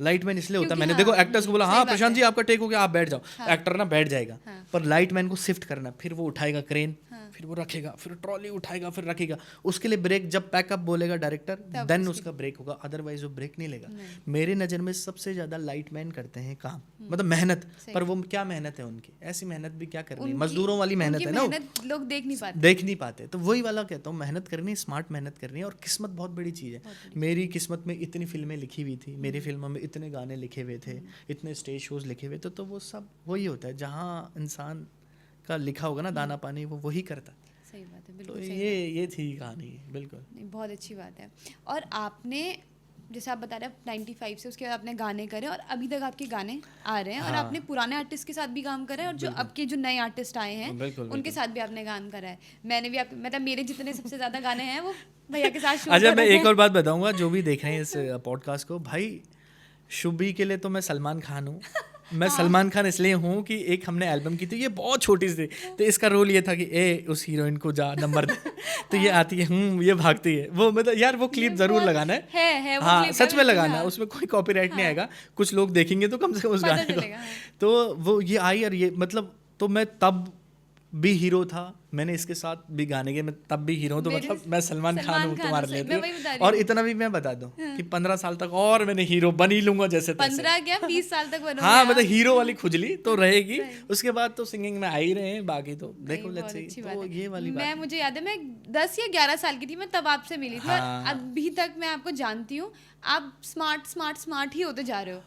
S1: लाइटमैन इसलिए होता है, मैंने देखो एक्टर्स को बोला हाँ प्रशांत जी आपका टेक हो गया, आप बैठ जाओ,
S2: हाँ।
S1: एक्टर ना बैठ जाएगा,
S2: हाँ।
S1: पर लाइटमैन को शिफ्ट करना, फिर वो उठाएगा क्रेन,
S2: हाँ।
S1: फिर वो रखेगा, फिर ट्रॉली उठाएगा, फिर रखेगा, उसके लिए ब्रेक जब पैकअप बोलेगा डायरेक्टर देन उसका ब्रेक होगा, अदरवाइज वो ब्रेक नहीं लेगा। मेरे नज़र में सबसे ज़्यादा लाइट मैन करते हैं काम, मतलब मेहनत, पर वो क्या मेहनत है उनकी, ऐसी मेहनत भी क्या करनी, मजदूरों वाली मेहनत है ना,
S2: लोग देख नहीं पाते।
S1: तो वही वाला कहता हूँ, मेहनत करनी, स्मार्ट मेहनत करनी है, और किस्मत बहुत बड़ी चीज़ है। मेरी किस्मत में इतनी फिल्में लिखी हुई थी, मेरी फिल्मों में इतने गाने लिखे हुए थे, इतने स्टेज शोज लिखे हुए थे, तो वो सब वही होता है, जहाँ इंसान का लिखा होगा ना दाना पानी, वो वही करता है।
S2: सही बात है,
S1: तो
S2: बिल्कुल।
S1: ये थी कहानी, बिल्कुल।
S2: बहुत अच्छी बात है। और आपने जैसे आप बता रहे हैं 95 से उसके बाद आपने गाने करे और अभी तक आपके गाने आ रहे हैं, और आपने पुराने आर्टिस्ट के साथ भी काम करा है, और जो अब के जो नए आर्टिस्ट आए हैं उनके साथ भी आपने काम करा है। मैंने भी मतलब मेरे जितने सबसे ज़्यादा गाने हैं वो भैया के साथ शूट।
S1: अच्छा, मैं एक और बात बताऊंगा, जो भी देख रहे हैं इस पॉडकास्ट को, भाई शुभी के लिए तो मैं सलमान खान हूँ। मैं सलमान खान इसलिए हूँ कि एक हमने एल्बम की थी, ये बहुत छोटी सी, तो इसका रोल ये था कि उस हीरोइन को जा नंबर दे, तो ये आती है, ये भागती है, वो मतलब यार वो क्लिप जरूर लगाना है, हाँ सच में लगाना है, उसमें कोई कॉपीराइट नहीं आएगा, कुछ लोग देखेंगे तो कम से कम उस गाने को, तो वो ये आई, और ये मतलब, तो मैं तब भी हीरो था, मैंने इसके साथ भी गाने के, मैं तब भी हीरो हूँ, तो मतलब मैं सलमान खान हूँ तुम्हारे लिए। और इतना भी मैं बता दूं कि 15 साल तक और मैंने हीरो बन ही लूंगा, जैसे
S2: 15 क्या 20 साल तक बनूंगा।
S1: हाँ, मतलब हीरो वाली खुजली तो रहेगी, उसके बाद तो सिंगिंग में आ ही रहे हैं, बाकी तो देखो लेट्स सी। तो ये वाली बात,
S2: मुझे याद है मैं 10 या 11 साल की थी, मैं तब आपसे मिली थी, और अभी तक मैं आपको जानती हूँ, आप स्मार्ट ही होते जा रहे हो।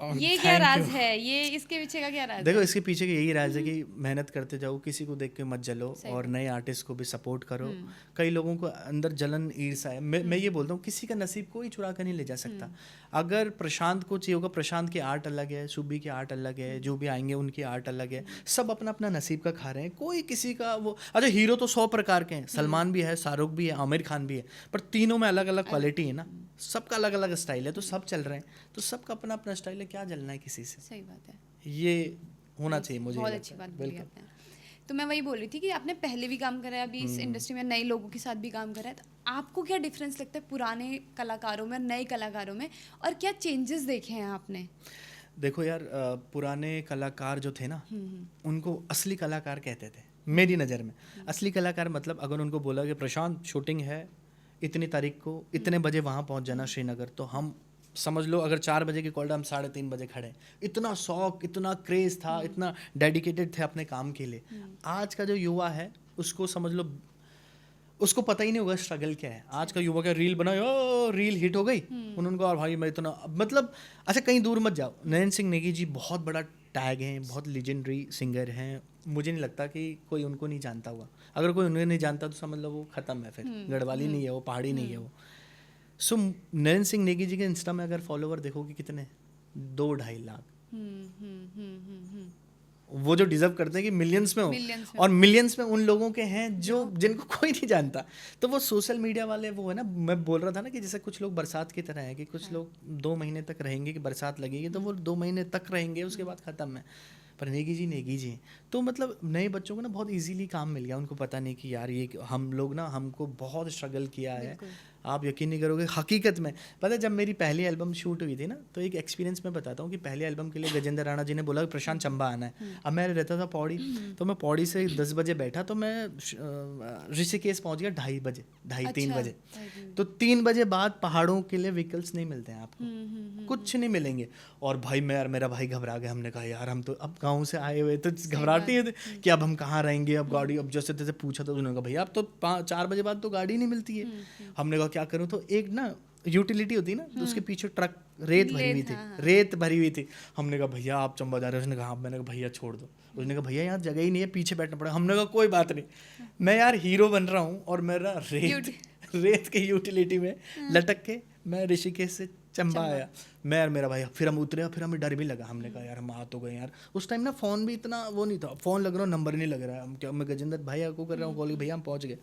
S2: ये क्या राज है, ये इसके पीछे का क्या राज है?
S1: देखो, इसके पीछे का यही राज है कि मेहनत करते जाओ, किसी को देख के मत जलो, और नए आर्टिस्ट को भी सपोर्ट करो। कई लोगों को अंदर जलन, ईर्ष्या है, मैं ये बोलता हूँ, किसी का नसीब कोई चुरा कर नहीं ले जा सकता। अगर प्रशांत को चाहिए होगा, प्रशांत की आर्ट अलग है, सुबी की आर्ट अलग है, जो भी आएंगे उनकी आर्ट अलग है, सब अपना अपना नसीब का खा रहे हैं, कोई किसी का वो। अच्छा, हीरो तो 100 प्रकार के हैं, सलमान भी है, शाहरुख भी है, आमिर खान भी है, पर तीनों में अलग अलग क्वालिटी है ना, सबका अलग अलग स्टाइल है, तो सब चल रहे हैं, तो सबका अपना अपना स्टाइल है, क्या जलना है किसी से।
S2: सही बात है,
S1: ये होना चाहिए, मुझे
S2: बहुत अच्छी बात बोली आपने। तो मैं वही बोल रही थी कि आपने पहले भी काम करा है, अभी इस इंडस्ट्री में नए लोगों के साथ भी काम करा है, तो आपको क्या डिफरेंस लगता है पुराने कलाकारों में, नए कलाकारों में, और क्या चेंजेस देखे हैं आपने?
S1: देखो यार, पुराने कलाकार जो थे ना, उनको असली कलाकार कहते थे मेरी नज़र में। असली कलाकार मतलब, अगर उनको बोला कि प्रशांत शूटिंग है इतनी तारीख को, इतने बजे वहाँ पहुँच जाना श्रीनगर, तो हम समझ लो अगर 4 बजे की कॉल, हम 3:30 बजे खड़े। इतना शौक, इतना क्रेज़ था, इतना डेडिकेटेड थे अपने काम के लिए। आज का जो युवा है उसको समझ लो, उसको पता ही नहीं होगा स्ट्रगल क्या है। आज का युवा क्या, रील बनाओ, रील हिट हो गई, उनको, और भाई मैं इतना, मतलब अच्छा कहीं दूर मत जाओ, नयन सिंह नेगी जी बहुत बड़ा टैग हैं, बहुत लेजेंडरी सिंगर हैं, मुझे नहीं लगता कि कोई उनको नहीं जानता होगा। अगर कोई उन्हें नहीं जानता तो समझ लो वो ख़त्म है, फिर गढ़वाली नहीं है वो, पहाड़ी नहीं है वो। सो नयन सिंह नेगी जी के इंस्टा में अगर फॉलोवर देखोगे कितने, 2-2.5 लाख। वो जो डिजर्व करते हैं कि मिलियंस में हो, और मिलियंस में उन लोगों के हैं जो जिनको कोई नहीं जानता। तो वो सोशल मीडिया वाले वो है ना, मैं बोल रहा था ना कि जैसे कुछ लोग बरसात की तरह हैं, कि कुछ लोग 2 महीने तक रहेंगे, कि बरसात लगेगी तो वो 2 महीने तक रहेंगे, उसके बाद ख़त्म है। पर नेगी जी तो मतलब नए बच्चों को ना बहुत इजीली काम मिल गया, उनको पता नहीं कि यार ये हम लोग ना, हमको बहुत स्ट्रगल किया है। आप यकीन नहीं करोगे, हकीकत में पता है, जब मेरी पहली एल्बम शूट हुई थी ना, तो एक एक्सपीरियंस मैं बताता हूँ कि पहली एल्बम के लिए गजेंद्र राणा जी ने बोला प्रशांत चंबा आना है। अब मैं रहता था पौड़ी, तो मैं पौड़ी से 10 बजे बैठा, तो मैं ऋषिकेश पहुँच गया 2:30 बजे, 2:30-3 बजे। तो 3 बजे बाद पहाड़ों के लिए व्हीकल्स नहीं मिलते हैं आपको, कुछ नहीं मिलेंगे। और भाई मेरा भाई घबरा गया, हमने कहा यार हम तो अब गाँव से आए हुए, तो घबराते हैं कि अब हम कहाँ रहेंगे, अब गाड़ी, अब जैसे तैसे पूछा तो उन्होंने कहा भैया अब तो 4 बजे बाद तो गाड़ी नहीं मिलती है। हमने कहा क्या करूँ, तो एक ना यूटिलिटी होती है ना, तो उसके पीछे ट्रक रेत भरी हुई थी। हमने कहा भैया आप चंबा जा रहे हो? उसने कहा मैंने कहा भैया छोड़ दो। उसने कहा भैया यहाँ जगह ही नहीं है, पीछे बैठना पड़ेगा। हमने कहा कोई बात नहीं, मैं यार हीरो बन रहा हूँ, और मेरा रेत के यूटिलिटी में लटक के मैं ऋषिकेश से चंबा आया, मैं और मेरा भाई। फिर हम उतरे, फिर हमें डर भी लगा, हमने कहा यार हम आ तो गए यार। उस टाइम ना फ़ोन भी इतना वो नहीं था, फ़ोन लग रहा हो नंबर नहीं लग रहा है, हम क्या, मैं गजेंद्र भैया को कर रहा हूँ कॉल, भैया हम पहुँच गए,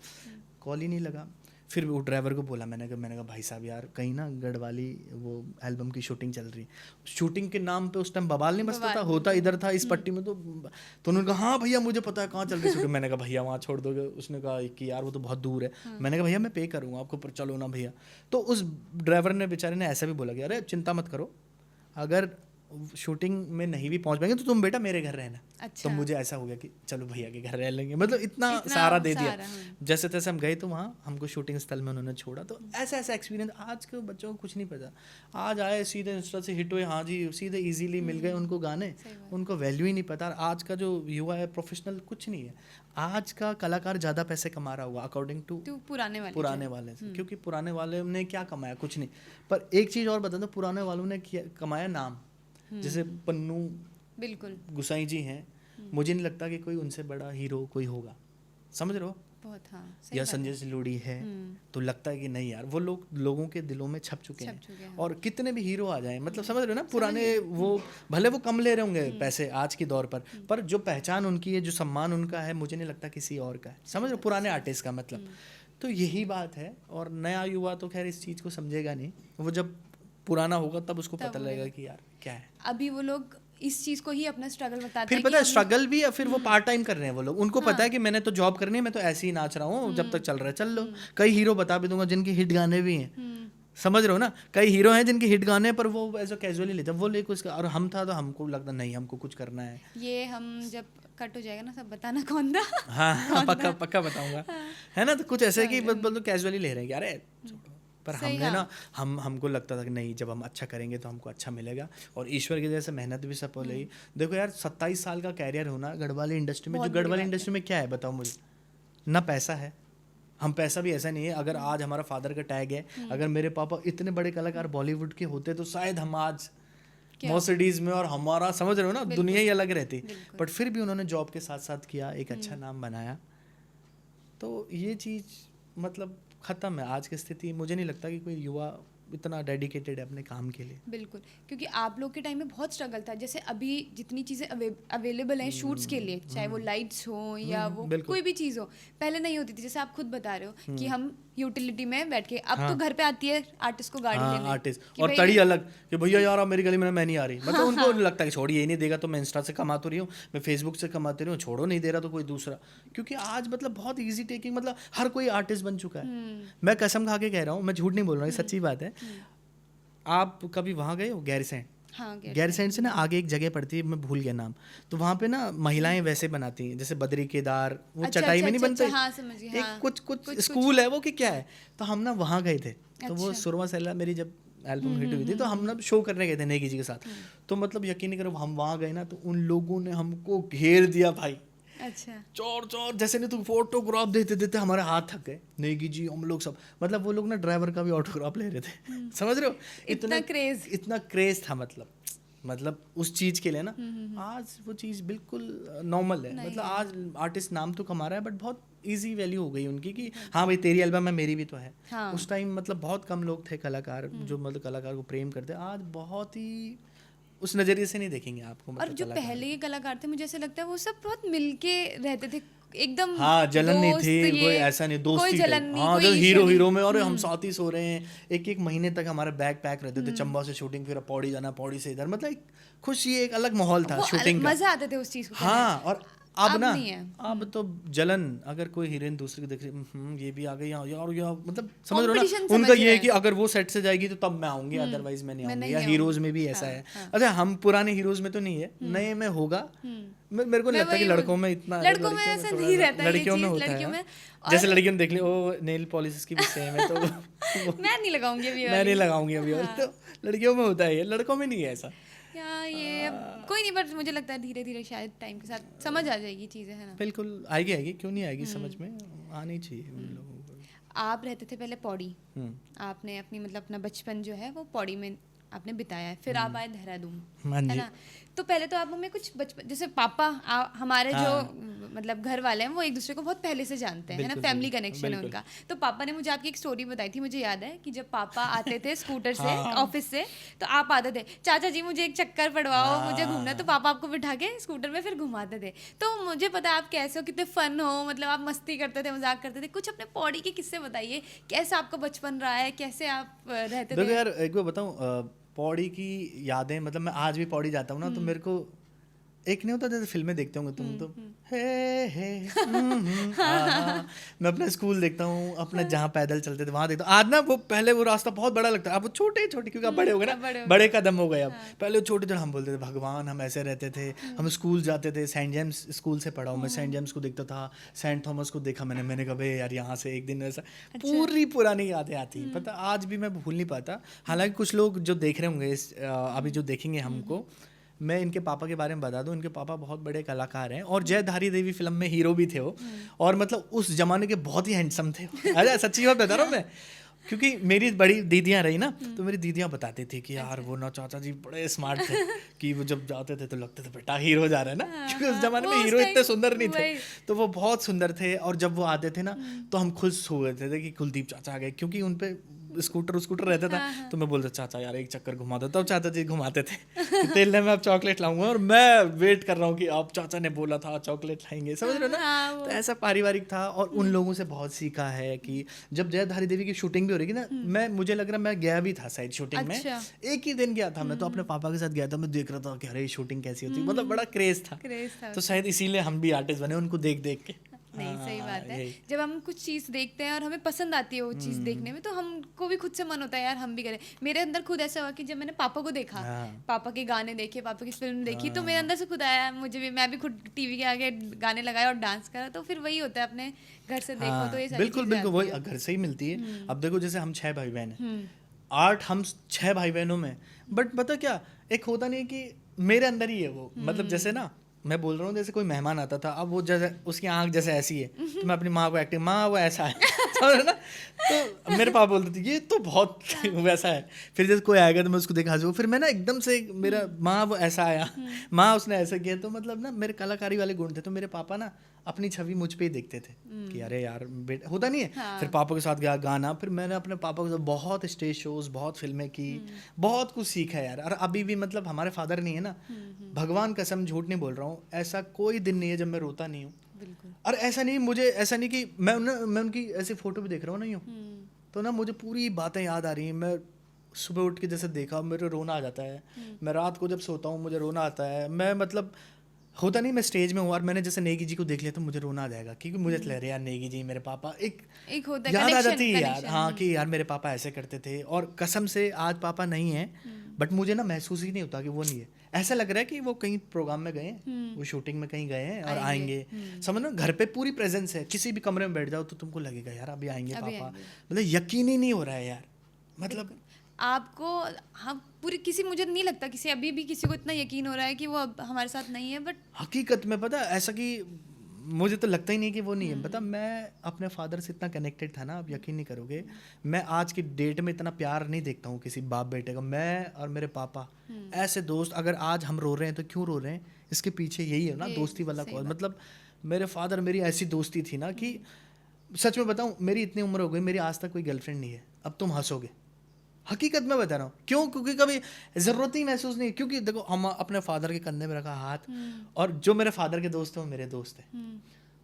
S1: कॉल ही नहीं लगा। फिर वो ड्राइवर को बोला, मैंने कहा भाई साहब यार कहीं ना गढ़वाली वो एल्बम की शूटिंग चल रही, शूटिंग के नाम पे उस टाइम बवाल नहीं बसता था, होता इधर था इस पट्टी में। तो उन्होंने कहा हाँ भैया मुझे पता है कहाँ चल रही शूटिंग। मैंने कहा भैया वहाँ छोड़ दोगे? उसने कहा कि यार वो तो बहुत दूर है। मैंने कहा भैया मैं पे करूँगा आपको, पर चलो ना भैया। तो उस ड्राइवर ने बेचारे ने ऐसा भी बोला कि अरे चिंता मत करो, अगर शूटिंग में नहीं भी पहुंच पाएंगे तो तुम बेटा मेरे घर रहना।
S2: अच्छा।
S1: तो मुझे ऐसा हो गया कि चलो भैया के घर रह लेंगे, मतलब इतना
S2: इतना
S1: सहारा दे दिया।
S2: सहारा, हाँ।
S1: जैसे तैसे हम गए तो वहाँ हमको शूटिंग स्थल में उन्होंने छोड़ा। तो ऐसा ऐसा एक्सपीरियंस आज के बच्चों को कुछ नहीं पता। आज आए सीधे इंस्टा से हिट हुए, हाँ जी सीधे इजीली मिल गए उनको गाने, उनको वैल्यू ही नहीं पता। आज का जो युवा है प्रोफेशनल कुछ नहीं है। आज का कलाकार ज़्यादा पैसे कमा रहा होगा अकॉर्डिंग टू
S2: पुराने
S1: वाले से, क्योंकि पुराने वाले ने क्या कमाया, कुछ नहीं। पर एक चीज़ और बता दो, पुराने वालों ने कमाया नाम। जैसे पन्नू
S2: बिल्कुल
S1: गुसाई जी हैं, मुझे नहीं लगता कि कोई उनसे बड़ा हीरो कोई होगा, समझ रहे हो
S2: बहुत, हाँ,
S1: या संजय सिलोड़ी है, तो लगता है कि नहीं यार वो लोगों के दिलों में छप चुके हैं। और कितने भी हीरो आ जाएं, मतलब समझ रहे हो ना, पुराने वो भले वो कम ले रहे होंगे पैसे आज की दौर पर जो पहचान उनकी है, जो सम्मान उनका है, मुझे नहीं लगता किसी और का है, समझ रहे हो, पुराने आर्टिस्ट का मतलब। तो यही बात है। और नया युवा तो खैर इस चीज़ को समझेगा नहीं, वो जब पुराना होगा तब उसको पता लगेगा कि यार क्या है।
S2: अभी वो लोग इस चीज को ही अपना स्ट्रगल बताते हैं।
S1: फिर पता है स्ट्रगल भी, या फिर वो पार्ट टाइम कर रहे हैं वो लोग, उनको पता है कि मैंने तो जॉब करनी है, मैं तो ऐसे ही नाच रहा हूँ, जब तक चल रहा है चल लो। कई हीरो बता भी दूंगा जिनके हिट गाने भी हैं, समझ रहे हो ना, कई हीरो हैं जिनके हिट गाने पर वो ऐसा कैजुअली लेते हैं, वो ले कुछ। और हम था तो हमको लगता नहीं हमको कुछ करना है।
S2: ये हम जब कट हो जाएगा ना सब बताना कौन था।
S1: हाँ पक्का बताऊंगा, है ना। तो कुछ ऐसे कि बस कैजुअली ले रहे हैं कि अरे, पर हमने ना हमको लगता था कि नहीं, जब हम अच्छा करेंगे तो हमको अच्छा मिलेगा। और ईश्वर की जैसे मेहनत भी सफल रही। देखो यार 27 साल का कैरियर होना गढ़वाली इंडस्ट्री में, जो गढ़वाली इंडस्ट्री में क्या है बताओ मुझे, ना पैसा है। हम पैसा भी ऐसा नहीं है, अगर आज हमारा फादर का टैग है, अगर मेरे पापा इतने बड़े कलाकार बॉलीवुड के होते तो शायद हम आज मर्सिडीज में, और हमारा समझ रहे हो ना दुनिया ही अलग रहती। बट फिर भी उन्होंने जॉब के साथ साथ किया, एक अच्छा नाम बनाया। तो ये चीज़ मतलब ख़त्म है आज की स्थिति। मुझे नहीं लगता कि कोई युवा इतना डेडिकेटेड है अपने काम के लिए।
S2: बिल्कुल, क्योंकि आप लोग के टाइम में बहुत स्ट्रगल था। जैसे अभी जितनी चीज़ें अवेलेबल हैं शूट्स के लिए, चाहे वो लाइट्स हो या वो कोई भी चीज़ हो, पहले नहीं होती थी। जैसे आप खुद बता रहे हो कि हम यूटिलिटी में बैठ के, अब तो घर पे आती है आर्टिस्ट को गाड़ी लेने,
S1: आर्टिस्ट और तड़ी अलग कि भैया यार मेरी गली में मैं नहीं आ रही, मतलब उनको लगता है कि छोड़, ये नहीं देगा तो मैं इंस्टा से कमा तो रही हूँ, मैं फेसबुक से कमाती रही हूँ, छोड़ो नहीं दे रहा तो कोई दूसरा। क्योंकि आज मतलब बहुत ईजी टेकिंग, मतलब हर कोई आर्टिस्ट बन चुका है। मैं कसम खा के कह रहा हूँ, मैं झूठ नहीं बोल रहा हूँ, ये सच्ची बात है। आप कभी वहाँ गए हो गैरसैंण?
S2: हाँ,
S1: गैरसैंण से ना आगे एक जगह पड़ती है, मैं भूल गया नाम, तो वहाँ पे ना महिलाएं वैसे बनाती हैं जैसे बद्री केदार, वो चटाई में नहीं बनते,
S2: हाँ, समझिए,
S1: एक कुछ स्कूल है वो कि क्या है। तो हम ना वहाँ गए थे, तो वो सुरमा सैला मेरी जब एल्बम हिट हुई थी तो हम ना शो करने गए थे नेगी जी के साथ। तो मतलब यकीन नहीं करो, हम वहाँ गए ना तो उन लोगों ने हमको घेर दिया भाई।
S2: अच्छा,
S1: चोर जैसे नहीं, तो फोटोग्राफ देते देते हमारे हाथ थक गए। नेगी जी हम लोग सब, मतलब वो लोग ना ड्राइवर का भी ऑटोग्राफ ले रहे थे। समझ रहे हो, इतना क्रेज था मतलब उस चीज के लिए ना। आज वो चीज बिल्कुल नॉर्मल है, मतलब आज आर्टिस्ट नाम तो कमा रहा है बट बहुत इजी वैल्यू हो गई उनकी कि हाँ भाई तेरी एल्बम है मेरी भी तो है। हाँ। उस टाइम मतलब बहुत कम लोग थे कलाकार जो मतलब कलाकार को प्रेम करते। आज बहुत ही उस नजरिए से नहीं देखेंगे आपको।
S2: और जो पहले के कलाकार थे मुझे ऐसा लगता है वो सब बहुत मिलके रहते थे एकदम।
S1: हाँ, जलन नहीं थी, कोई ऐसा नहीं, दोस्ती जलन नहीं, हाँ, जो हीरो में और हम साथ ही सो रहे हैं। एक महीने तक हमारे बैग पैक रहते थे, चंबा से शूटिंग, फिर पौड़ी जाना, पौड़ी से इधर, मतलब एक खुशी, एक अलग माहौल था शूटिंग का,
S2: मजा आते थे उस चीज को।
S1: हाँ। और अब ना अब तो जलन, अगर कोई हीरोइन दूसरे को देख रही, ये भी आ गई यार, मतलब समझ रहे हो ना, उनका ये है कि अगर वो सेट से जाएगी तो तब मैं आऊंगी, अदरवाइज मैं नहीं आऊंगी। या हीरोज में भी ऐसा है। अच्छा, हम पुराने हीरोज में तो नहीं है, नए में होगा। मेरे को नहीं लगता कि लड़कों में इतना,
S2: लड़कों में ऐसा नहीं रहता,
S1: लड़कियों में होता है। जैसे लड़कियों ने देख ली, ओ नेल पॉलिश की भी सेम है, तो
S2: मैं नहीं लगाऊंगी अभी,
S1: मैं नहीं लगाऊंगी अभी। तो लड़कियों में होता है ये, लड़कों में नहीं है ऐसा।
S2: ये कोई नहीं, बट मुझे लगता है धीरे धीरे शायद टाइम के साथ समझ आ जाएगी चीज़ें, है ना।
S1: बिल्कुल आएगी, क्यों नहीं आएगी, समझ में आनी चाहिए उन लोगों को।
S2: आप रहते थे पहले पौड़ी, आपने अपनी मतलब अपना बचपन जो है वो पौड़ी में आपने बिताया है, फिर आप आए देहरादून, है ना। तो पहले तो आप हमें कुछ बचपन, जैसे पापा हमारे जो मतलब घर वाले हैं वो एक दूसरे को बहुत पहले से जानते हैं, है ना, फैमिली कनेक्शन है उनका। तो पापा ने मुझे आपकी एक स्टोरी बताई थी, मुझे याद है कि जब पापा आते थे स्कूटर से ऑफिस से, तो आप आते थे, चाचा जी मुझे एक चक्कर पड़वाओ, मुझे घूमना, तो पापा आपको बिठा के स्कूटर में फिर घुमाते थे। तो मुझे पता है आप कैसे हो, कितने फन हो, मतलब आप मस्ती करते थे, मजाक करते थे। कुछ अपने पौड़ी के किस्से बताइए, कैसे आपका बचपन रहा है, कैसे आप रहते थे।
S1: यार एक बार बताऊं, पौड़ी की यादें, मतलब मैं आज भी पौड़ी जाता हूँ ना, तो मेरे को एक नहीं होता जैसे फिल्में देखते होंगे तुम तो हे मैं अपना स्कूल देखता हूँ, अपना जहाँ पैदल चलते थे वहाँ देखता हूँ। आज ना वो पहले वो रास्ता बहुत बड़ा लगता है, अब वो छोटे छोटे क्योंकि अब बड़े हो गए ना, बड़े कदम हो गए अब। पहले छोटे जो हम बोलते थे भगवान हम ऐसे रहते थे। हम स्कूल जाते थे, सेंट जेम्स स्कूल से पढ़ा हूँ मैं, सेंट जेम्स को देखता था, सेंट थॉमस को देखा मैंने कहा भाई यार यहाँ से एक दिन ऐसा पूरी पुरानी यादें आती हैं। पता आज भी मैं भूल नहीं पाता। हालांकि कुछ लोग जो देख रहे होंगे अभी जो देखेंगे हमको, मैं इनके पापा के बारे में बता दूं, इनके पापा बहुत बड़े कलाकार हैं और जयधारी देवी फिल्म में हीरो भी थे वो। और मतलब उस जमाने के बहुत ही हैंडसम थे। अरे सच्ची बात बता रहा हूँ मैं, क्योंकि मेरी बड़ी दीदियाँ रही ना, तो मेरी दीदियाँ बताती थी कि यार वो ना चाचा जी बड़े स्मार्ट थे कि वो जब जाते थे तो लगते थे बेटा हीरो जा रहा है ना, क्योंकि उस जमाने में हीरो इतने सुंदर नहीं थे, तो वो बहुत सुंदर थे। और जब वो आते थे ना तो हम खुश हो गए थे कि कुलदीप चाचा आ गए, क्योंकि उन पे स्कूटर रहता था। तो मैं बोलता चाचा यार एक चक्कर घुमा दो, तब चाचा जी घुमाते थे कि तेल में अब चॉकलेट लाऊंगा और मैं वेट कर रहा हूँ कि आप चाचा ने बोला था चॉकलेट लाएंगे, समझ रहे हो ना। तो ऐसा पारिवारिक था और उन लोगों से बहुत सीखा है कि जब जयधारी देवी की शूटिंग भी हो रही थी ना, मुझे लग रहा मैं गया भी था शायद शूटिंग में, एक ही दिन गया था मैं, तो अपने पापा के साथ गया था। मैं देख रहा था कि अरे शूटिंग कैसी होती है, मतलब बड़ा क्रेज था। तो शायद इसीलिए हम भी आर्टिस्ट बने उनको देख देख के।
S2: नहीं सही बात है, जब हम कुछ चीज़ देखते हैं और हमें पसंद आती है वो चीज़ देखने में, तो हमको भी खुद से मन होता है यार हम भी करें। मेरे अंदर खुद ऐसा हुआ कि जब मैंने पापा को देखा, पापा के गाने देखे, पापा की फिल्म देखी, तो मेरे अंदर से खुद आया मुझे भी, मैं भी खुद टीवी के आगे गाने लगाए और डांस करा। तो फिर वही होता है अपने घर से देखो तो ये
S1: बिल्कुल बिल्कुल वही घर से ही मिलती है। अब देखो जैसे हम 6 भाई बहन हैं, आर्ट हम 6 भाई बहनों में, बट पता क्या एक होता नहीं कि मेरे अंदर ही है वो, मतलब जैसे ना मैं बोल रहा हूँ जैसे कोई मेहमान आता था, अब वो जैसे उसकी आंख जैसे ऐसी है तो मैं अपनी माँ को एक्टिंग, माँ वो ऐसा है समझ ना, तो मेरे पापा बोलते थे ये तो बहुत वैसा है। फिर जैसे कोई आएगा तो मैं उसको दिखा दूँ, फिर मैं ना एकदम से मेरा माँ वो ऐसा आया, माँ उसने ऐसा किया, तो मतलब ना मेरे कलाकारी वाले गुण थे। तो मेरे पापा ना अपनी छवि मुझ पे ही देखते थे कि अरे यार बेटा होता नहीं है। फिर पापा के साथ गया गाना, फिर मैंने अपने पापा के साथ बहुत स्टेज शोज, बहुत फिल्में की, बहुत कुछ सीखा यार। और अभी भी मतलब हमारे फादर नहीं है ना, भगवान कसम झूठ नहीं बोल रहा हूँ, ऐसा कोई दिन नहीं है जब मैं रोता नहीं हूँ। और ऐसा नहीं मुझे, ऐसा नहीं कि मैं उनकी ऐसी फोटो भी देख रहा हूँ नहीं हूँ तो ना मुझे पूरी बातें याद आ रही हैं। मैं सुबह उठ के जैसे देखा मेरे रोना आ जाता है, मैं रात को जब सोता हूँ मुझे रोना आता है। मैं मतलब होता नहीं मैं स्टेज में हूँ और मैंने जैसे नेगी जी को देख लिया तो मुझे रोना आ जाएगा, क्योंकि मुझे लग रहा यार नेगी जी मेरे पापा एक याद आ जाती है यार, हाँ कि यार मेरे पापा ऐसे करते थे। और कसम से आज पापा नहीं है, बट मुझे ना महसूस ही नहीं होता कि वो नहीं है। ऐसा लग रहा है कि वो कहीं प्रोग्राम में गए हैं, वो शूटिंग में कहीं गए हैं और आएंगे। समझ लो घर पे पूरी प्रेजेंस है, किसी भी कमरे में बैठ जाओ तो तुमको लगेगा यार अभी आएंगे पापा। मतलब यकीन ही नहीं हो रहा है यार, मतलब
S2: आपको हम पूरी किसी, मुझे नहीं लगता किसी अभी भी किसी को इतना यकीन हो रहा है कि वो अब हमारे साथ नहीं है। बट
S1: हकीकत में पता ऐसा कि मुझे तो लगता ही नहीं कि वो नहीं है। पता मैं अपने फादर से इतना कनेक्टेड था ना, आप यकीन नहीं करोगे, मैं आज की डेट में इतना प्यार नहीं देखता हूँ किसी बाप बेटे का। मैं और मेरे पापा ऐसे दोस्त, अगर आज हम रो रहे हैं तो क्यों रो रहे हैं, इसके पीछे यही है ना दोस्ती वाला कॉज। मतलब मेरे फादर मेरी ऐसी दोस्ती थी ना कि सच में बताऊँ, मेरी इतनी उम्र हो गई, मेरी आज तक कोई गर्लफ्रेंड नहीं है। अब तुम हंसोगे, हकीकत में बता रहा हूँ। क्यों? क्योंकि कभी ज़रूरत ही महसूस नहीं, क्योंकि देखो हम अपने फादर के कंधे में रखा हाथ, और जो मेरे फादर के दोस्त हैं वो मेरे दोस्त हैं।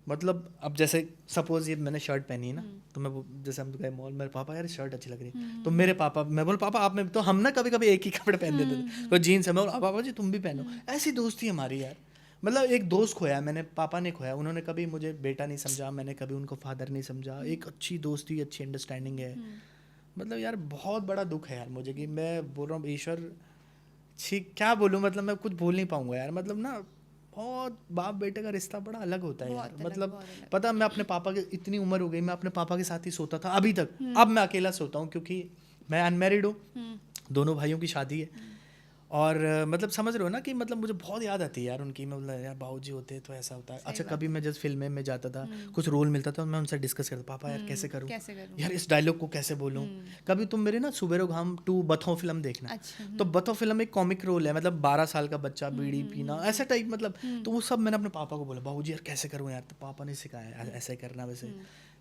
S1: मतलब अब जैसे सपोज ये मैंने शर्ट पहनी है ना, तो मैं जैसे हम गए मॉल, मेरे पापा यार शर्ट अच्छी लग रही है, तो मेरे पापा, मैं बोल पापा आप में, तो हम ना कभी कभी एक ही कपड़े पहन देते थे, कोई जीन्स है, मैं बोल पापा जी तुम भी पहनो। ऐसी दोस्ती हमारी यार। मतलब एक दोस्त खोया मैंने, पापा ने खोया, उन्होंने कभी मुझे बेटा नहीं समझा, मैंने कभी उनको फादर नहीं समझा। एक अच्छी दोस्ती, अच्छी अंडरस्टैंडिंग है। मतलब यार बहुत बड़ा दुख है यार मुझे कि मैं बोल रहा हूँ ईश्वर ठीक क्या बोलूँ, मतलब मैं कुछ बोल नहीं पाऊंगा यार। मतलब ना बहुत बाप बेटे का रिश्ता बड़ा अलग होता है यार। मतलब पता मैं अपने पापा के, इतनी उम्र हो गई मैं अपने पापा के साथ ही सोता था अभी तक। अब मैं अकेला सोता हूँ क्योंकि मैं अनमैरिड हूँ, दोनों भाइयों की शादी है। और मतलब समझ रहे हो ना कि मतलब मुझे बहुत याद आती है यार उनकी। मैं बोला यार बाबूजी होते तो ऐसा होता है। अच्छा कभी मैं जब फिल्म में जाता था, कुछ रोल मिलता था, मैं उनसे डिस्कस करता, पापा यार कैसे करूँ यार, इस डायलॉग को कैसे बोलूँ। कभी तुम मेरे ना सुबेरो घाम 2 बथो फिल्म देखना। तो बथो फिल्म एक कॉमिक रोल है, मतलब 12 साल का बच्चा बीड़ी पीना ऐसा टाइप, मतलब तो वो सब मैंने अपने पापा को बोला, बाबूजी यार कैसे करूँ यार, तो पापा ने सिखाया ऐसे करना वैसे।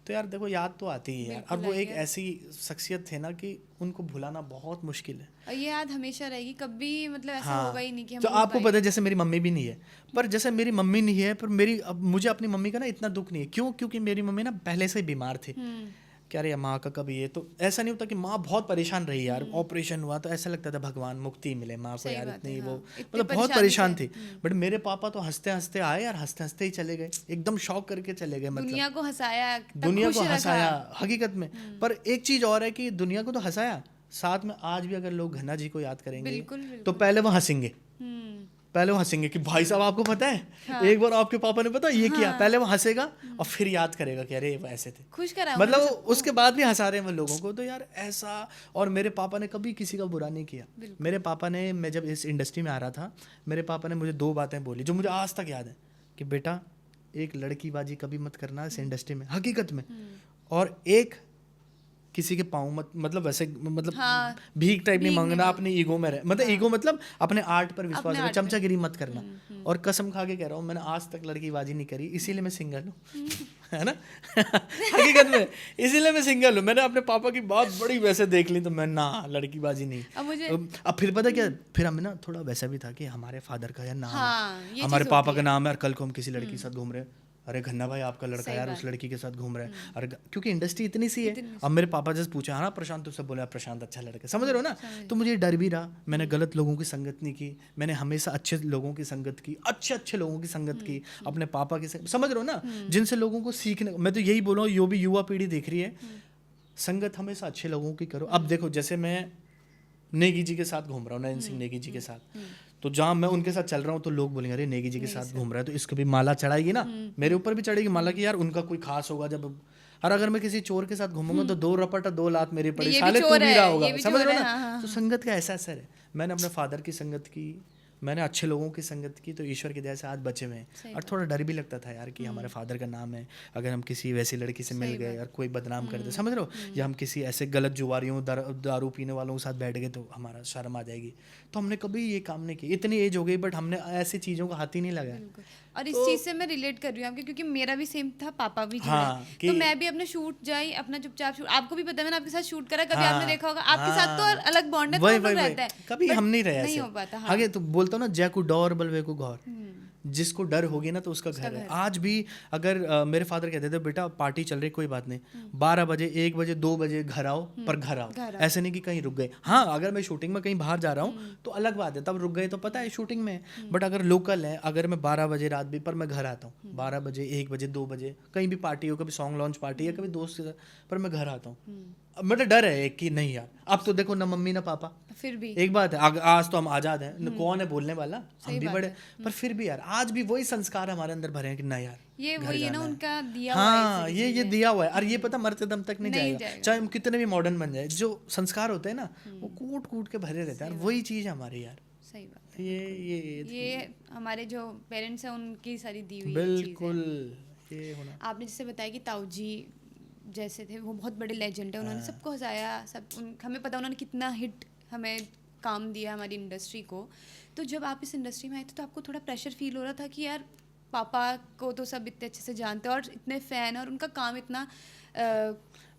S1: तो यार देखो याद तो आती ही है यार। और वो एक ऐसी शख्सियत थे ना कि उनको भुलाना बहुत मुश्किल है,
S2: और ये याद हमेशा रहेगी, कभी मतलब ऐसा होगा ही नहीं कि हम
S1: तो आपको पता है जैसे मेरी मम्मी भी नहीं है, पर जैसे मेरी मम्मी नहीं है पर मेरी अब मुझे अपनी मम्मी का ना इतना दुख नहीं है। क्यों? क्योंकि मेरी मम्मी ना पहले से ही बीमार थी, कि अरे माँ का कभी ये, तो ऐसा नहीं होता कि माँ बहुत परेशान रही यार, ऑपरेशन हुआ तो ऐसा लगता था भगवान मुक्ति मिले माँ को यार, इतनी वो मतलब बहुत परेशान थी। बट मेरे पापा तो हंसते हंसते आए यार, हंसते हंसते ही चले गए, एकदम शॉक करके चले गए, मतलब
S2: दुनिया को हंसाया,
S1: दुनिया को हंसाया हकीकत में। पर एक चीज और है कि दुनिया को तो हंसाया, साथ में आज भी अगर लोग घन्ना जी को याद करेंगे तो पहले वो हंसेंगे, पहले वो हंसेंगे कि भाई साहब आपको पता है एक बार आपके पापा ने पता ये किया, पहले वो हंसेगा और फिर याद करेगा कि अरे वो ऐसे थे,
S2: खुश करा
S1: मतलब उसके बाद भी हंसा रहे हैं वो लोगों को। तो यार ऐसा, और मेरे पापा ने कभी किसी का बुरा नहीं किया। मेरे पापा ने, मैं जब इस इंडस्ट्री में आ रहा था, मेरे पापा ने मुझे 2 बातें बोली जो मुझे आज तक याद है कि बेटा एक लड़कीबाजी कभी मत करना इस इंडस्ट्री में, हकीकत में, और एक किसी के पाँव मत, मतलब वैसे मतलब भीख टाइप नहीं मांगना, अपने ईगो में रहे, मतलब ईगो मतलब अपने आर्ट पर विश्वास रहे, चमचागिरी मत करना। और कसम खा के कह रहा हूँ मैंने आज तक लड़कीबाजी नहीं करी, इसीलिए मैं सिंगल हूँ है ना हकीकत में इसीलिए मैं सिंगल हूँ। मैंने अपने पापा की बात बड़ी वैसे देख ली तो मैं ना लड़कीबाजी नहीं। अब फिर पता क्या, फिर हमें ना थोड़ा वैसा भी था कि हमारे फादर का यार नाम है, हमारे पापा का नाम है, और कल को हम किसी लड़की के साथ घूम रहे हैं, अरे घन्ना भाई आपका लड़का यार उस लड़की के साथ घूम रहा है, अरे क्योंकि इंडस्ट्री इतनी सी है। अब मेरे पापा जैसे पूछा हाँ प्रशांत, तो सब बोले प्रशांत अच्छा लड़का, समझ रहे हो ना। तो मुझे डर भी रहा, मैंने गलत लोगों की संगत नहीं की, मैंने हमेशा अच्छे लोगों की संगत की, अच्छे लोगों की संगत की, अपने पापा की संगत, समझ रहे हो ना, जिनसे लोगों को सीखने। मैं तो यही बोल रहा हूँ, यो भी युवा पीढ़ी देख रही है, संगत हमेशा अच्छे लोगों की करो। अब देखो जैसे मैं नेगी जी के साथ घूम रहा हूँ, नयन सिंह नेगी जी के साथ, तो जहाँ मैं उनके साथ चल रहा हूँ तो लोग बोलेंगे अरे नेगी जी के साथ घूम रहा है तो इसको भी माला चढ़ाएगी ना, मेरे ऊपर भी चढ़ेगी माला कि यार उनका कोई खास होगा जब। और अगर मैं किसी चोर के साथ घूमूंगा तो 2 रपट 2 लात मेरी पड़ी, साले तू भी रहा होगा, समझ रहे हो ना। तो संगत का ऐसा असर है। मैंने अपने फादर की संगत की, मैंने अच्छे लोगों की संगत की, तो ईश्वर की दया से आज बचे हुए हैं। और थोड़ा डर भी लगता था यार कि हमारे फादर का नाम है, अगर हम किसी वैसी लड़की से मिल गए और कोई बदनाम कर दे, समझ रहे हो, या हम किसी ऐसे गलत जुआरियों दारू पीने वालों के साथ बैठ गए तो हमारा शर्म आ जाएगी। तो हमने कभी ये काम नहीं किया, इतनी एज हो गई बट हमने ऐसी चीज़ों का हाथ ही नहीं लगाया।
S2: और इस चीज़ से मैं रिलेट कर रही हूँ आपके, क्योंकि मेरा भी सेम था, पापा भी तो मैं भी अपने शूट जाई अपना चुपचाप शूट, आपको भी पता है मैंने आपके साथ शूट करा, कभी आपने देखा होगा, आपके साथ तो अलग बॉन्ड है तो हम लोग रहता है,
S1: कभी हम नहीं रहे,
S2: नहीं हो पाता।
S1: आगे तो बोलता हूँ ना, जय को डर बलवे को घौर, जिसको डर होगी ना तो उसका घर है। आज भी अगर मेरे फादर कहते थे बेटा पार्टी चल रही कोई बात नहीं, 12 बजे 1 बजे 2 बजे घर आओ, पर घर आओ, ऐसे नहीं कि कहीं रुक गए। हाँ अगर मैं शूटिंग में कहीं बाहर जा रहा हूँ तो अलग बात है, तब रुक गए तो पता है शूटिंग में, बट अगर लोकल है, अगर मैं 12 बजे रात भी पर मैं घर आता हूँ, 12 बजे 1 बजे 2 बजे कहीं भी पार्टी हो, कभी सॉन्ग लॉन्च पार्टी है, कभी दोस्त के साथ, पर मैं घर आता हूँ। मतलब डर है कि नहीं यार, अब तो देखो ना मम्मी ना पापा,
S2: फिर भी
S1: एक बात है आज तो हम आजाद हैं, कौन है बोलने वाला, हम भी बड़े, पर फिर भी यार आज भी वही संस्कार हमारे अंदर भरे हैं कि ना यार
S2: ये वही है ना उनका दिया
S1: हुआ है। हाँ ये दिया हुआ है, और ये पता मरते दम तक नहीं जाएगा, चाहे हम कितने भी मॉडर्न बन जाए, जो संस्कार होते हैं ना वो कूट कूट के भरे रहते हैं, वही चीज है हमारी यार।
S2: सही बात है,
S1: ये
S2: हमारे जो पेरेंट्स हैं उनकी सारी दी हुई
S1: बिल्कुल ये होना।
S2: आपने जैसे बताया कि ताऊ जी जैसे थे, वो बहुत बड़े लेजेंड है, उन्होंने सबको हंसाया, हमें पता उन्होंने कितना हिट हमें काम दिया हमारी इंडस्ट्री को। तो जब आप इस इंडस्ट्री में आए थे तो आपको थोड़ा प्रेशर फील हो रहा था कि यार पापा को तो सब इतने अच्छे से जानते हैं और इतने फ़ैन, और उनका काम इतना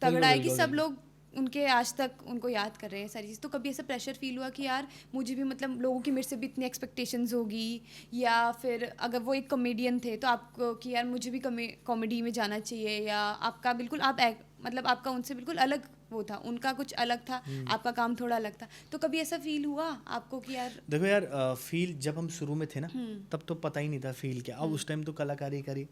S2: तगड़ा है कि सब लोग उनके आज तक उनको याद कर रहे हैं सारी चीज़, तो कभी ऐसा प्रेशर फील हुआ कि यार मुझे भी मतलब लोगों की मेरे से भी इतनी एक्सपेक्टेशंस होगी, या फिर अगर वो एक कॉमेडियन थे तो आपको कि यार मुझे भी कॉमेडी में जाना चाहिए, या आपका बिल्कुल मतलब आपका उनसे बिल्कुल अलग वो था, उनका कुछ अलग था, आपका काम थोड़ा अलग था, तो कभी ऐसा फील हुआ आपको कि यार?
S1: देखो यार फील जब हम शुरू में थे ना तब तो पता ही नहीं था फील क्या, अब उस टाइम तो कलाकारी करी।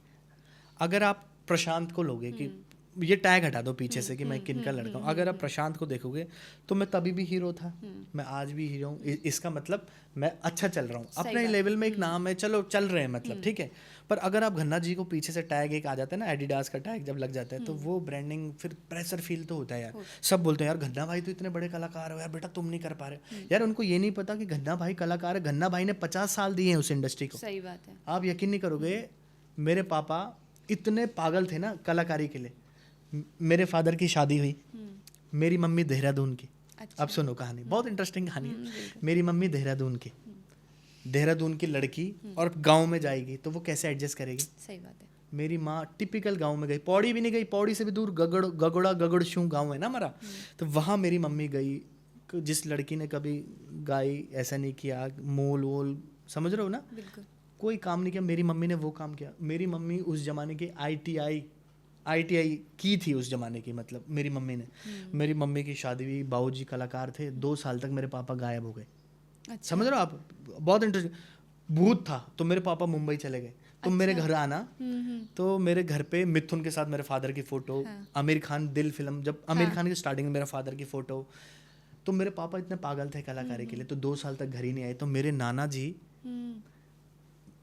S1: अगर आप प्रशांत को लोगे कि ये टैग हटा दो पीछे से कि मैं किन का लड़का हूँ, अगर आप प्रशांत को देखोगे तो मैं तभी भी हीरो था, मैं आज भी हीरो हूँ, इसका मतलब मैं अच्छा चल रहा हूँ, अपने लेवल में एक नाम है, चलो चल रहे हैं मतलब ठीक है। पर अगर आप घन्ना जी को पीछे से टैग एक आ जाता है ना, एडिडास का टैग जब लग जाता है तो वो ब्रांडिंग फिर प्रेशर फील तो होता है यार। सब बोलते हैं यार घन्ना भाई तो इतने बड़े कलाकार हो यार, बेटा तुम नहीं कर पा रहे यार। उनको ये नहीं पता कि घन्ना भाई कलाकार है, घन्ना भाई ने 50 साल दिए हैं उस इंडस्ट्री को।
S2: सही बात है,
S1: आप यकीन नहीं करोगे, मेरे पापा इतने पागल थे ना कलाकारी के लिए। मेरे फादर की शादी हुई, मेरी मम्मी देहरादून की, अब सुनो कहानी, बहुत इंटरेस्टिंग कहानी है। मेरी मम्मी देहरादून की, देहरादून की लड़की और गांव में जाएगी तो वो कैसे एडजस्ट करेगी?
S2: सही बात है।
S1: मेरी माँ टिपिकल गांव में गई, पौड़ी भी नहीं गई, पौड़ी से भी दूर गगड़शू गांव है ना हमारा, तो वहाँ मेरी मम्मी गई। जिस लड़की ने कभी गाई ऐसा नहीं किया, मोल वोल, समझ रहे हो ना, कोई काम नहीं किया, मेरी मम्मी ने वो काम किया। मेरी मम्मी उस जमाने की ITI ITI की थी उस जमाने की, मतलब मेरी मम्मी ने। मेरी मम्मी की शादी हुई, बाबूजी कलाकार थे, 2 साल तक मेरे पापा गायब हो गए।
S2: अच्छा।
S1: समझ रहे हो आप? बहुत इंटरेस्टिंग। भूत था तो मेरे पापा मुंबई चले गए, तो मेरे घर आना, तो मेरे घर पे मिथुन के साथ मेरे फादर की फोटो, आमिर खान दिल फिल्म, जब आमिर खान की स्टार्टिंग में मेरा फादर की फोटो। तो मेरे पापा इतने पागल थे कलाकारी के लिए, तो 2 साल तक घर ही नहीं आए। तो मेरे नाना जी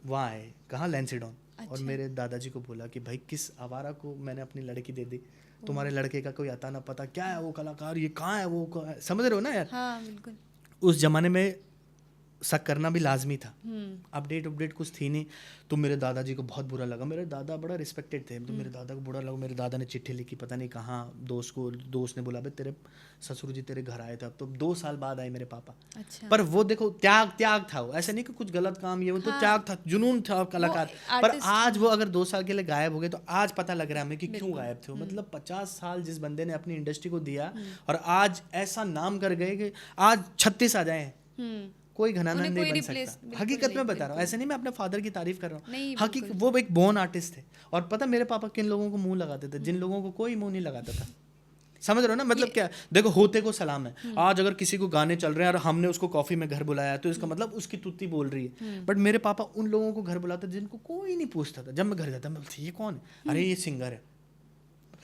S1: वहाँ आए, कहाँ, लैंसीडॉन। और मेरे दादाजी को बोला कि भाई किस आवारा को मैंने अपनी लड़की दे दी, तुम्हारे लड़के का कोई आता ना पता, क्या है वो कलाकार, ये कहाँ है वो कहाँ है? समझ रहे हो ना यार?
S2: हाँ बिल्कुल।
S1: उस जमाने में शक करना भी लाजमी था, अपडेट कुछ थी नहीं। तो मेरे दादाजी को बहुत बुरा लगा। मेरे दादा बड़ा रिस्पेक्टेड थे, तो मेरे दादा को बुरा लगा। मेरे दादा ने चिट्ठी लिखी, पता नहीं कहाँ दोस्त ने बोला भाई तेरे ससुर जी तेरे घर आए थे। अब तो 2 साल बाद आए मेरे पापा।
S2: अच्छा।
S1: पर वो देखो त्याग था, वो ऐसा नहीं कि कुछ गलत काम, ये वो तो त्याग था, जुनून था कलाकार। पर आज वो अगर 2 साल के लिए गायब हो गए, तो आज पता लग रहा है हमें कि क्यों गायब थे। मतलब 50 साल जिस बंदे ने अपनी इंडस्ट्री को दिया, और आज ऐसा नाम कर गए कि आज 36 आ जाए, कोई घनाना नहीं बन सकता। हकीकत में बता रहा हूँ, ऐसे नहीं मैं अपने फादर की तारीफ कर रहा हूँ, हकीकत वो एक बोर्न आर्टिस्ट थे। और पता मेरे पापा किन लोगों को मुंह लगाते थे, जिन लोगों को कोई मुंह नहीं लगाता था। समझ रहे हो ना? मतलब क्या, देखो होते को सलाम है। आज अगर किसी को गाने चल रहे हैं और हमने उसको कॉफी में घर बुलाया, तो इसका मतलब उसकी तुत्ती बोल रही है। बट मेरे पापा उन लोगों को घर बुलाते जिनको कोई नहीं पूछता था। जब मैं घर जाता मैं बोलती ये कौन है? अरे ये सिंगर है।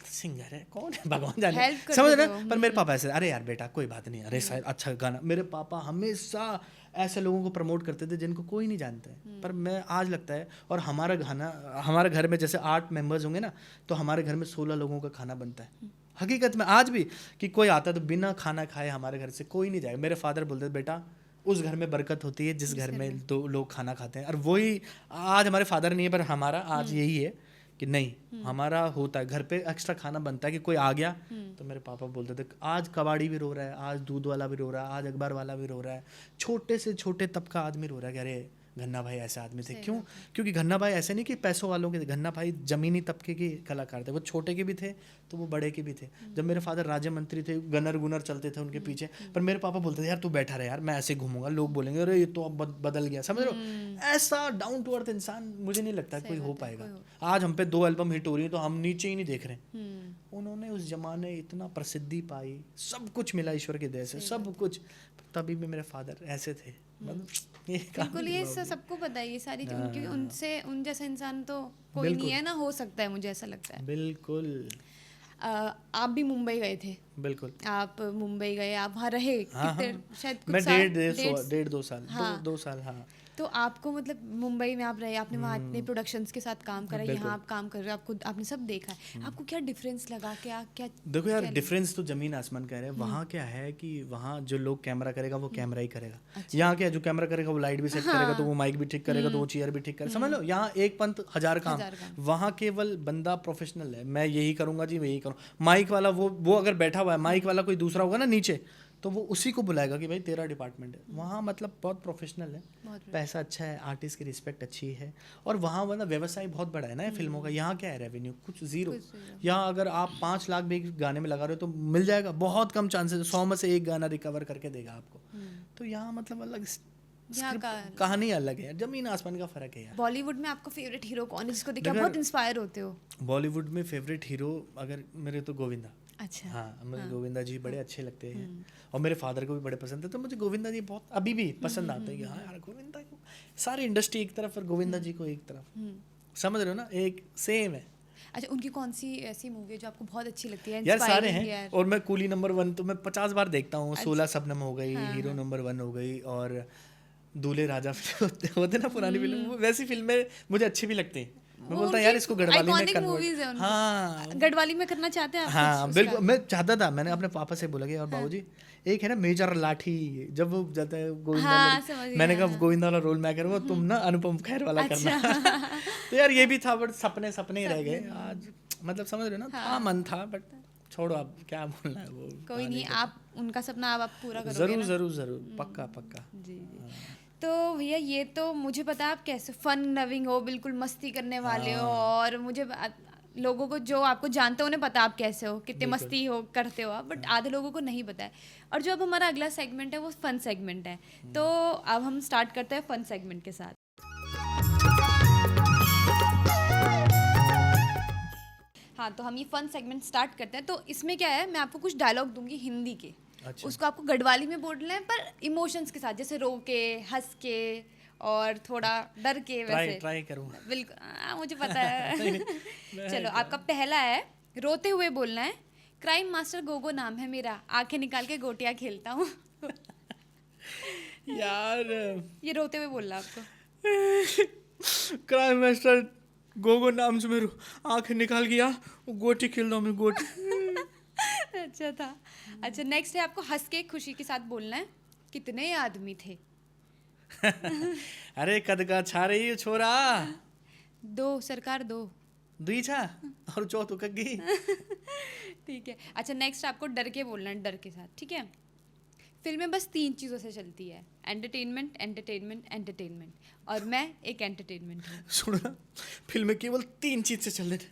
S1: सिंगर है, कौन है भगवान जाने, समझ रहे? पर मेरे पापा ऐसे, अरे यार बेटा कोई बात नहीं, अरे शायद अच्छा गाना। मेरे पापा हमेशा ऐसे लोगों को प्रमोट करते थे जिनको कोई नहीं जानता है। पर मैं आज लगता है, और हमारे घर में जैसे 8 मेंबर्स होंगे ना, तो हमारे घर में 16 लोगों का खाना बनता है। हकीकत में आज भी कि कोई आता है तो बिना खाना खाए हमारे घर से कोई नहीं जाएगा। मेरे फादर बोलते बेटा उस घर में बरकत होती है जिस घर में 2 लोग खाना खाते हैं। और वही आज हमारे फादर नहीं है, पर हमारा आज यही है कि नहीं, हमारा होता है घर पे एक्स्ट्रा खाना बनता है कि कोई आ गया। तो मेरे पापा बोलते थे आज कबाड़ी भी रो रहा है, आज दूध वाला भी रो रहा है, आज अखबार वाला भी रो रहा है, छोटे से छोटे तबका आदमी रो रहा है कि अरे घन्ना भाई ऐसे आदमी थे। क्यों? क्योंकि घन्ना भाई ऐसे नहीं कि पैसों वालों के थे, घन्ना भाई जमीनी तबके के कलाकार थे। वो छोटे के भी थे तो वो बड़े के भी थे। जब मेरे फादर राज्य मंत्री थे, गनर गुनर चलते थे उनके पीछे, पर मेरे पापा बोलते थे यार तू बैठा रहे यार, मैं ऐसे घूमूंगा, लोग बोलेंगे अरे ये तो अब बदल गया। समझ रहे हो? ऐसा डाउन टू अर्थ इंसान मुझे नहीं लगता कोई हो पाएगा। आज हम पे 2 एल्बम हिट हो रही है तो हम नीचे ही नहीं देख रहे। उन्होंने उस जमाने इतना प्रसिद्धि पाई, सब कुछ मिला ईश्वर की दया से, सब कुछ। तभी भी मेरे फादर ऐसे थे।
S2: बिल्कुल, ये सबको पता है ये सारी चीज़ें, क्योंकि उनसे उन जैसा इंसान तो कोई नहीं है ना, हो सकता है, मुझे ऐसा लगता है।
S1: बिल्कुल।
S2: आप भी मुंबई गए थे?
S1: बिल्कुल।
S2: आप मुंबई गए, आप वहाँ रहे शायद कुछ
S1: मैं 1.5-2 साल। हाँ। 2 साल। हाँ।
S2: तो आपको मतलब मुंबई में आप रहे, आपने वहाँ इतने प्रोडक्शंस के साथ काम करा, यहाँ आप काम कर रहे हो, आपने सब देखा है, आपको क्या डिफरेंस लगा? क्या
S1: देखो यार, डिफरेंस तो जमीन आसमान का है। वहाँ क्या है कि वहाँ जो लोग कैमरा करेगा वो कैमरा ही करेगा। यहाँ क्या है, जो कैमरा करेगा वो लाइट भी सेट करेगा, तो वो माइक भी ठीक करेगा, तो वो चेयर भी ठीक करेगा। समझ लो, यहाँ एक पंथ 1000 काम। वहाँ केवल बंदा प्रोफेशनल है, मैं यही करूँगा जी, मैं यही करूँ। माइक वाला वो अगर बैठा हुआ है, माइक वाला कोई दूसरा होगा ना नीचे, तो वो उसी को बुलाएगा कि भाई तेरा डिपार्टमेंट है। वहाँ मतलब बहुत प्रोफेशनल है, पैसा अच्छा है, आर्टिस्ट की रिस्पेक्ट अच्छी है, और वहाँ मतलब व्यवसाय बहुत बड़ा है ना फिल्मों का। यहाँ क्या है, रेवेन्यू कुछ जीरो। यहाँ अगर आप 5 लाख भी गाने में लगा रहे हो तो मिल जाएगा, बहुत कम चांसेस, 100 में से 1 गाना रिकवर करके देगा आपको। तो यहाँ मतलब अलग कहानी अलग है, जमीन आसमान का फर्क है यार।
S2: बॉलीवुड में आपका फेवरेट हीरो कौन है जिसको देख के आप बहुत इंस्पायर होते हो?
S1: बॉलीवुड में फेवरेट हीरो अगर मेरे तो गोविंदा।
S2: अच्छा।
S1: हाँ, मुझे गोविंदा जी बड़े अच्छे लगते हैं, और मेरे फादर को भी बड़े पसंद है, तो मुझे गोविंदा जी बहुत अभी भी पसंद आते हैं कि हाँ यार गोविंदा को, सारी इंडस्ट्री एक तरफ और गोविंदा जी को एक तरफ। समझ रहे हो ना, एक सेम है।
S2: अच्छा, उनकी कौन सी ऐसी मूवी है जो आपको बहुत अच्छी लगती है?
S1: यार सारे हैं, और मैं कूली नंबर 1 तो मैं 50 बार देखता हूँ। 16 शबनम हो गई, हीरो नंबर 1 हो गई, और दूल्हे राजा होते ना पुरानी फिल्म, वैसी फिल्में मुझे अच्छी भी लगती हैं। मैं बोलता यार इसको गढ़वाली में कन्वर्ट। हाँ,
S2: गढ़वाली में करना चाहते हैं आप?
S1: हाँ बिल्कुल, मैं चाहता था। मैंने अपने पापा से बोला कि और बाबूजी एक है ना मेजर लाठी, जब वो जाता है गोविंदा, मैंने कहा गोविंदा वाला रोल मैं करूँगा, तुम ना अनुपम खेर वाला करना। तो यार ये भी था, बट सपने ही रह गए आज। मतलब समझ रहे हो ना, था मन था, बट छोड़ो अब क्या बोलना है, वो
S2: कोई नहीं। आप उनका सपना आप पूरा करोगे?
S1: जरूर जरूर जरूर, पक्का पक्का।
S2: जी। तो भैया ये तो मुझे पता है आप कैसे फन लविंग हो, बिल्कुल मस्ती करने वाले हो, और मुझे लोगों को जो आपको जानते हो उन्हें पता आप कैसे हो, कितने मस्ती हो करते हो आप, बट आधे लोगों को नहीं पता है। और जो अब हमारा अगला सेगमेंट है वो फन सेगमेंट है, तो अब हम स्टार्ट करते हैं फन सेगमेंट के साथ। हाँ, तो हम ये फन सेगमेंट स्टार्ट करते हैं। तो इसमें क्या है, मैं आपको कुछ डायलॉग दूंगी हिंदी के।
S1: अच्छा।
S2: उसको आपको गढ़वाली में बोलना है, पर इमोशंस के साथ, जैसे रो के, हंस के और थोड़ा डर के। वैसे
S1: ट्राई करूँगा।
S2: बिल्कुल, मुझे पता है। चलो, आपका पहला है, रोते हुए बोलना है, क्राइम मास्टर गोगो नाम है मेरा, आंखें निकाल के गोटियां खेलता हूँ।
S1: यार
S2: ये रोते हुए बोलना आपको।
S1: क्राइम मास्टर गोगो नाम से मेरे आंखें निकाल गया, गोटी खेल रहा हूँ मैं, गोटी।
S2: अच्छा था। अच्छा, नेक्स्ट है, आपको हंस के खुशी के साथ बोलना है, कितने आदमी थे।
S1: अरे कद का छा रही है छोरा,
S2: 2 सरकार 2।
S1: दुई छा और चौथ कग्गी।
S2: ठीक है। अच्छा, नेक्स्ट आपको डर के बोलना है, डर के साथ, ठीक है। फिल्में बस 3 चीज़ों से चलती है, एंटरटेनमेंट, एंटरटेनमेंट, एंटरटेनमेंट, और मैं एक एंटरटेनमेंट हूँ।
S1: सुनो, फिल्में केवल 3 चीज से चल रही थी,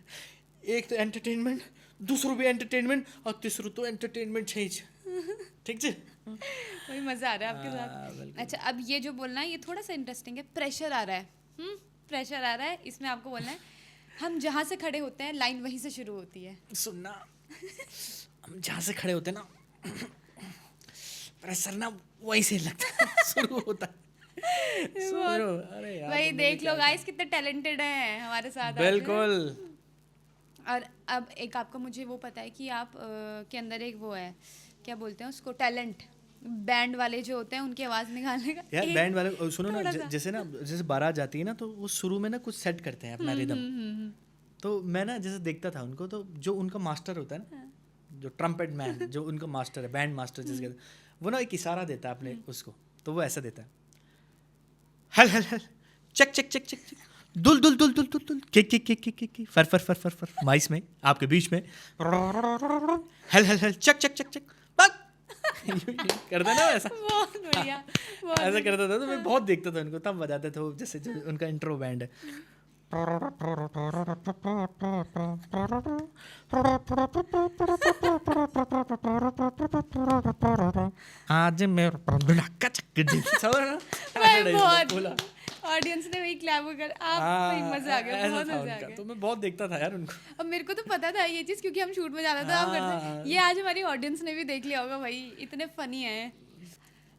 S1: एक तो एंटरटेनमेंट, दूसरों भी एंटरटेनमेंट और तीसरों तो एंटरटेनमेंट है ही। ठीक है,
S2: वही मज़ा आ रहा है आपके साथ। अच्छा, अब ये जो बोलना है ये थोड़ा सा इंटरेस्टिंग है, प्रेशर आ रहा है। प्रेशर आ रहा है, इसमें आपको बोलना है, हम जहाँ से खड़े होते हैं लाइन वहीं से शुरू होती है।
S1: सुनना, हम जहाँ से खड़े होते हैं ना, प्रेशर ना वहीं से लगता है, शुरू होता है। अरे यार,
S2: वही देख लो गाइस, कितने टैलेंटेड हैं हमारे साथ।
S1: बिल्कुल।
S2: और अब एक आपका मुझे वो पता है कि आप के अंदर एक वो है, क्या बोलते हैं उसको, टैलेंट। बैंड वाले जो होते हैं उनकी आवाज़ निकालने का।
S1: यार बैंड वाले सुनो ना, जैसे बारात जाती है ना, तो वो शुरू में ना कुछ सेट करते हैं अपना रिदम। तो मैं ना जैसे देखता था उनको, तो जो उनका मास्टर होता है ना, जो ट्रम्पेट मैन, जो उनका मास्टर है, बैंड मास्टर जिसके, वो ना एक इशारा देता है अपने उसको, तो वो ऐसा देता है, हल हल हल, चक चक चक चक चक, दुल दुल दुल दुल दुल दुल, किक किक किक किक किक, फर फर फर फर फर, माइस में आपके बीच में, हल हल हल, चक चक चक चक, बक। करता ना ऐसा,
S2: बहुत बढ़िया।
S1: ऐसा करता था, तो मैं बहुत देखता था उनको, तब बजाते थे वो, जैसे जो उनका इंट्रो बैंड है। आज मेरे
S2: बहुत ऑडियंस ने वही क्लैप कर, आप मजा आ गया, बहुत मजा आ गया।
S1: तो मैं बहुत देखता था यार उनको।
S2: अब मेरे को तो पता था ये चीज़, क्योंकि हम शूट में जाते थे, आप करते। ये आज हमारी ऑडियंस ने भी देख लिया होगा भाई, इतने फनी हैं।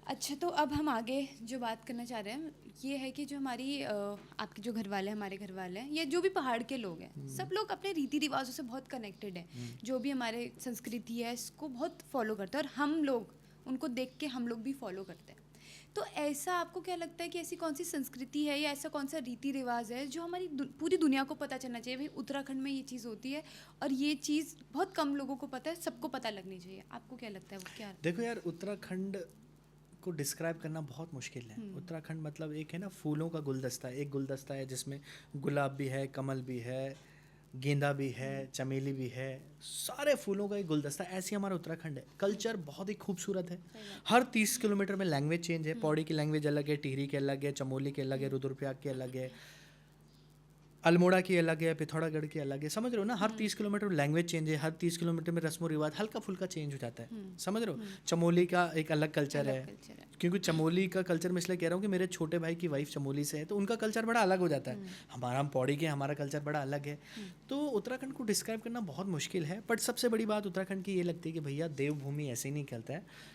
S2: अच्छा, तो अब हम आगे जो बात करना चाह रहे हैं ये है कि जो हमारी आपके जो घर वाले हैं, हमारे घर वाले हैं, या जो भी पहाड़ के लोग हैं, सब लोग अपने रीति रिवाजों से बहुत कनेक्टेड हैं। जो भी हमारे संस्कृति है इसको बहुत फॉलो करते हैं, और हम लोग उनको देख के हम लोग भी फॉलो करते हैं। तो ऐसा आपको क्या लगता है कि ऐसी कौन सी संस्कृति है या ऐसा कौन सा रीति रिवाज है जो हमारी पूरी दुनिया को पता चलना चाहिए, भाई उत्तराखंड में ये चीज़ होती है और ये चीज़ बहुत कम लोगों को पता है, सबको पता लगनी चाहिए? आपको क्या लगता है वो क्या?
S1: देखो यार, उत्तराखंड को डिस्क्राइब करना बहुत मुश्किल है। उत्तराखंड मतलब एक है ना, फूलों का गुलदस्ता है। एक गुलदस्ता है जिसमें गुलाब भी है, कमल भी है, गेंदा भी है, चमेली भी है, सारे फूलों का एक गुलदस्ता। ऐसे हमारा उत्तराखंड है। कल्चर बहुत ही खूबसूरत है। हर 30 किलोमीटर में लैंग्वेज चेंज है। पौड़ी की लैंग्वेज अलग है, टिहरी की अलग है, चमोली की अलग है, रुद्रप्रयाग की अलग है, अल्मोड़ा की अलग है, पिथौरागढ़ की अलग है। समझ रहे हो ना, हर 30 किलोमीटर में लैंग्वेज चेंज है, हर 30 किलोमीटर में रस्म रिवाज हल्का फुल्का चेंज हो जाता है। समझ रहे हो, चमोली का एक अलग कल्चर है। क्योंकि चमोली का कल्चर मैं इसलिए कह रहा हूँ कि मेरे छोटे भाई की वाइफ चमोली से है, तो उनका कल्चर बड़ा अलग हो जाता है। हमारा, हम पौड़ी के, हमारा कल्चर बड़ा अलग है। तो उत्तराखंड को डिस्क्राइब करना बहुत मुश्किल है। बट सबसे बड़ी बात उत्तराखंड की ये लगती है कि भैया देवभूमि ऐसे ही नहीं कहता है।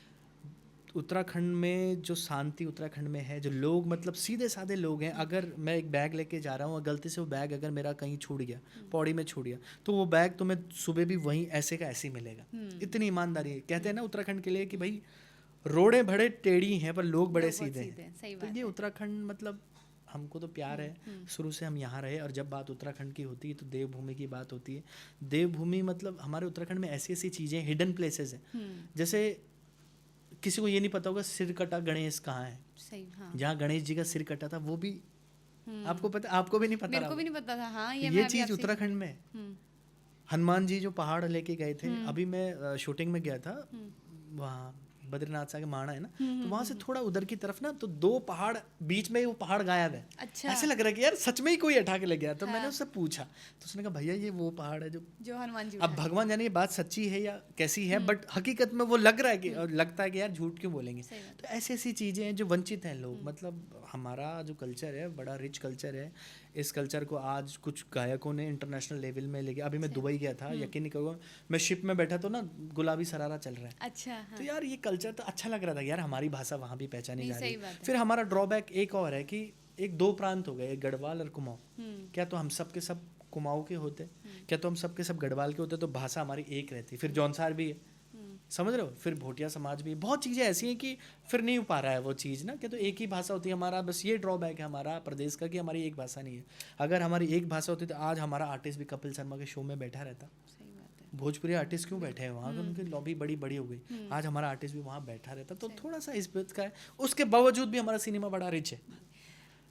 S1: उत्तराखंड में जो शांति उत्तराखंड में है, जो लोग मतलब सीधे साधे लोग हैं। अगर मैं एक बैग लेके जा रहा हूँ और गलती से वो बैग अगर मेरा कहीं छूट गया, पौड़ी में छूट गया, तो वो बैग तो मैं सुबह भी वहीं ऐसे का ऐसे ही मिलेगा। इतनी ईमानदारी है। कहते हैं ना उत्तराखंड के लिए कि भाई रोडें बड़े टेढ़ी हैं पर लोग बड़े सीधे हैं। तो ये उत्तराखंड मतलब हमको तो प्यार है, शुरू से हम यहाँ रहे। और जब बात उत्तराखंड की होती है तो देवभूमि की बात होती है। देवभूमि मतलब हमारे उत्तराखंड में ऐसी ऐसी चीज़ें, हिडन प्लेसेस हैं। जैसे किसी को ये नहीं पता होगा सिर कटा गणेश कहाँ है।
S2: सही, हाँ।
S1: जहाँ गणेश जी का सिर कटा था वो भी आपको पता, आपको भी नहीं पता?
S2: मेरे को भी नहीं पता था। हाँ,
S1: ये चीज़ उत्तराखंड में। हनुमान जी जो पहाड़ लेके गए थे, अभी मैं शूटिंग में गया था वहाँ बद्रीनाथ से आगे माणा है ना, तो वहाँ से थोड़ा उधर की तरफ ना, तो 2 पहाड़ बीच में ही वो पहाड़ गायब है।
S2: अच्छा।
S1: ऐसे लग रहा है कि यार सच में ही कोई उठा के ले गया। तो मैंने उससे पूछा, तो उसने कहा भैया ये वो पहाड़ है जो
S2: हनुमान जी
S1: अब भगवान जाने ये बात सच्ची है या कैसी है, बट हकीकत में वो लग रहा है कि, और लगता है कि यार झूठ क्यों बोलेंगे। तो ऐसी ऐसी चीज़ें हैं जो वंचित हैं लोग। मतलब हमारा जो कल्चर है बड़ा रिच कल्चर है। इस कल्चर को आज कुछ गायकों ने इंटरनेशनल लेवल में ले गया। अभी मैं दुबई गया था, यकीन नहीं करूँगा, मैं शिप में बैठा तो ना गुलाबी सरारा चल रहा है।
S2: अच्छा। हाँ।
S1: तो यार ये कल्चर तो अच्छा लग रहा था यार, हमारी भाषा वहाँ भी पहचानी जा रही
S2: है।
S1: फिर हमारा ड्रॉबैक एक और है कि एक 2 प्रांत हो गए, गढ़वाल और कुमाऊँ। क्या तो हम सब के सब कुमाऊँ के होते, क्या तो हम सब के सब गढ़वाल के होते, तो भाषा हमारी एक रहती। फिर जौनसार भी है, समझ रहे हो, फिर भोटिया समाज भी, बहुत चीज़ें ऐसी हैं कि फिर नहीं हो पा रहा है वो चीज़ ना, कि तो एक ही भाषा होती है हमारा। बस ये ड्रॉबैक है हमारा प्रदेश का कि हमारी एक भाषा नहीं है। अगर हमारी एक भाषा होती तो आज हमारा आर्टिस्ट भी कपिल शर्मा के शो में बैठा रहता। भोजपुरी आर्टिस्ट क्यों बैठे हैं वहाँ, तो उनकी लॉबी बड़ी बड़ी हो गई। आज हमारा आर्टिस्ट भी वहाँ बैठा रहता। तो थोड़ा सा इस बात का है, उसके बावजूद भी हमारा सिनेमा बड़ा रिच है।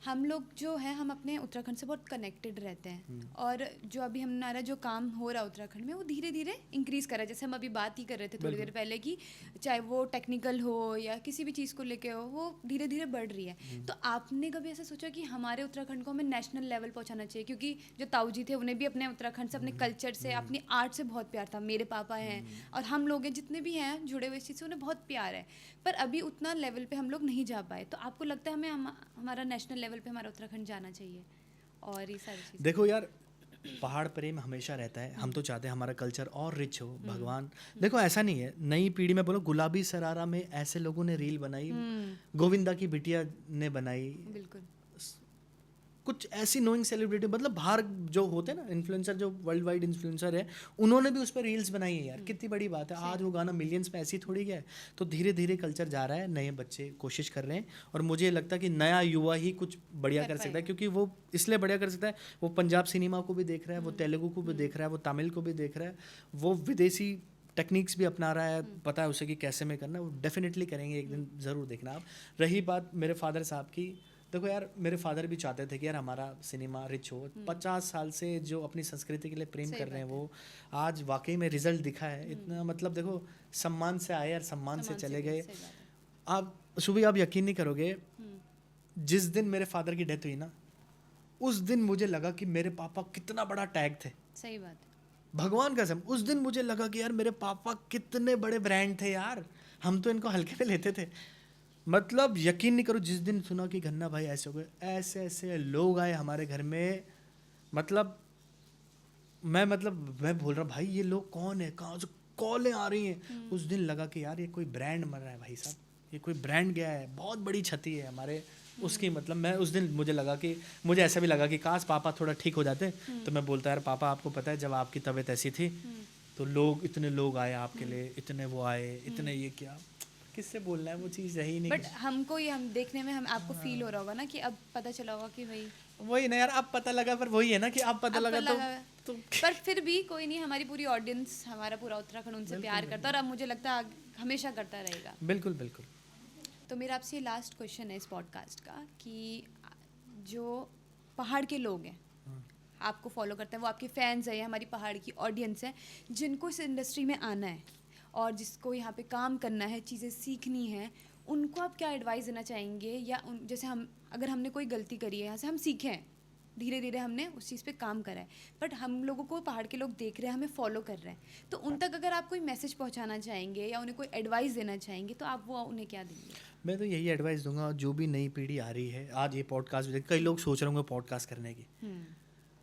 S2: हम लोग जो है हम अपने उत्तराखंड से बहुत कनेक्टेड रहते हैं, और जो अभी हमारा जो काम हो रहा है उत्तराखंड में वो धीरे धीरे इंक्रीज़ कर रहा है। जैसे हम अभी बात ही कर रहे थे थोड़ी देर पहले कि चाहे वो टेक्निकल हो या किसी भी चीज़ को लेके हो, वो धीरे धीरे बढ़ रही है। तो आपने कभी ऐसा सोचा कि हमारे उत्तराखंड को हमें नेशनल लेवल पहुँचाना चाहिए? क्योंकि जो ताऊ जी थे उन्हें भी अपने उत्तराखंड से, अपने कल्चर से, अपनी आर्ट से बहुत प्यार था। मेरे पापा हैं और हम लोग हैं जितने भी हैं जुड़े हुए इस चीज़ से, उन्हें बहुत प्यार है। पर अभी उतना लेवल पे हम लोग नहीं जा पाए। तो आपको लगता है हमें हमारा नेशनल लेवल पे हमारा उत्तराखंड जाना चाहिए और ये सारी चीज़?
S1: देखो यार, पहाड़ प्रेम हमेशा रहता है। हम तो चाहते हैं हमारा कल्चर और रिच हो। भगवान देखो ऐसा नहीं है, नई पीढ़ी में बोलो, गुलाबी सरारा में ऐसे लोगों ने रील बनाई, गोविंदा की बिटिया ने बनाई,
S2: बिल्कुल
S1: कुछ ऐसी नोइंग सेलिब्रिटी, मतलब बाहर जो होते हैं ना इन्फ्लुएंसर, जो वर्ल्ड वाइड इन्फ्लुएंसर है, उन्होंने भी उस पर रील्स बनाई है यार। कितनी बड़ी बात है। आज वो गाना मिलियंस में ऐसी थोड़ी गया है। तो धीरे धीरे कल्चर जा रहा है, नए बच्चे कोशिश कर रहे हैं, और मुझे लगता है कि नया युवा ही कुछ बढ़िया कर सकता है। क्योंकि वो इसलिए बढ़िया कर सकता है, वो पंजाब सिनेमा को भी देख रहा है, वो तेलुगु को भी देख रहा है, वो तमिल को भी देख रहा है, वो विदेशी टेक्निक्स भी अपना रहा है, पता है उसे कि कैसे में करना है। वो डेफिनेटली करेंगे, एक दिन ज़रूर देखना आप। रही बात मेरे फादर साहब की, देखो यार मेरे फादर भी चाहते थे कि यार हमारा सिनेमा रिच हो। 50 साल से जो अपनी संस्कृति के लिए प्रेम कर रहे हैं, वो आज वाकई में रिजल्ट दिखा है इतना। मतलब देखो, सम्मान से आए और सम्मान से चले गए। आप सुबह आप यकीन नहीं करोगे, जिस दिन मेरे फादर की डेथ हुई ना, उस दिन मुझे लगा कि मेरे पापा कितना बड़ा टैग थे।
S2: सही बात,
S1: भगवान कसम, उस दिन मुझे लगा कि यार मेरे पापा कितने बड़े ब्रांड थे यार, हम तो इनको हल्के में लेते थे। मतलब यकीन नहीं करो, जिस दिन सुना कि गन्ना भाई ऐसे हो गए, ऐसे ऐसे लोग आए हमारे घर में। मतलब मैं बोल रहा भाई ये लोग कौन है, कहाँ से कॉलें आ रही हैं। उस दिन लगा कि यार ये कोई ब्रांड मर रहा है भाई साहब, ये कोई ब्रांड गया है, बहुत बड़ी क्षति है हमारे उसकी। मतलब मैं उस दिन मुझे लगा कि, मुझे ऐसा भी लगा कि काश पापा थोड़ा ठीक हो जाते। तो मैं बोलता यार पापा आपको पता है जब आपकी तबीयत ऐसी थी तो लोग, इतने लोग आए आपके लिए, इतने वो आए, इतने ये किया, किससे बोलना है, वो चीज़ रही नहीं।
S2: बट हमको ये, हम देखने में, हम आपको फील हो रहा होगा ना कि अब पता चला होगा कि भाई
S1: वही ना यार, अब पता लगा। पर वही है ना कि अब पता लगा तो
S2: पर फिर भी कोई नहीं, हमारी पूरी ऑडियंस, हमारा पूरा उत्तराखंड उनसे प्यार करता है, और अब मुझे लगता है हमेशा करता रहेगा।
S1: बिल्कुल बिल्कुल।
S2: तो मेरा आपसे ये लास्ट क्वेश्चन है इस पॉडकास्ट का कि जो पहाड़ के लोग हैं, आपको फॉलो करते हैं, वो आपके फैंस हैं, हमारी पहाड़ की ऑडियंस है, जिनको इस इंडस्ट्री में आना है और जिसको यहाँ पे काम करना है, चीज़ें सीखनी है, उनको आप क्या एडवाइस देना चाहेंगे? या जैसे हम, अगर हमने कोई गलती करी है, यहाँ से हम सीखें, धीरे धीरे हमने उस चीज़ पे काम करा है, बट हम लोगों को पहाड़ के लोग देख रहे हैं, हमें फॉलो कर रहे हैं, तो उन तक अगर आप कोई मैसेज पहुँचाना चाहेंगे या उन्हें कोई एडवाइस देना चाहेंगे, तो आप वो उन्हें क्या देंगे?
S1: मैं तो यही एडवाइस दूंगा, जो भी नई पीढ़ी आ रही है, आज ये पॉडकास्ट देख, कई लोग सोच रहे होंगे पॉडकास्ट करने की।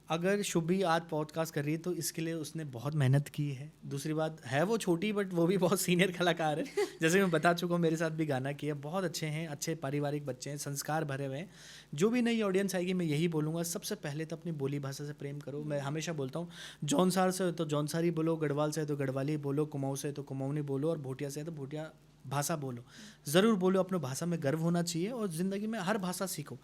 S1: अगर शुभी आज पॉडकास्ट कर रही है तो इसके लिए उसने बहुत मेहनत की है। दूसरी बात है, वो छोटी बट वो भी बहुत सीनियर कलाकार है। जैसे मैं बता चुका हूँ, मेरे साथ भी गाना किया, बहुत अच्छे हैं, अच्छे पारिवारिक बच्चे हैं, संस्कार भरे हुए हैं। जो भी नई ऑडियंस आएगी, मैं यही बोलूँगा, सबसे पहले तो अपनी बोली भाषा से प्रेम करो। मैं हमेशा बोलता हूँ, जौनसार से तो जौनसारी बोलो, गढ़वाल से तो गढ़वाली बोलो, कुमाऊँ से तो कुमाऊनी बोलो, और भोटिया से तो भोटिया भाषा बोलो। ज़रूर बोलो, अपने भाषा में गर्व होना चाहिए, और ज़िंदगी में हर भाषा सीखो।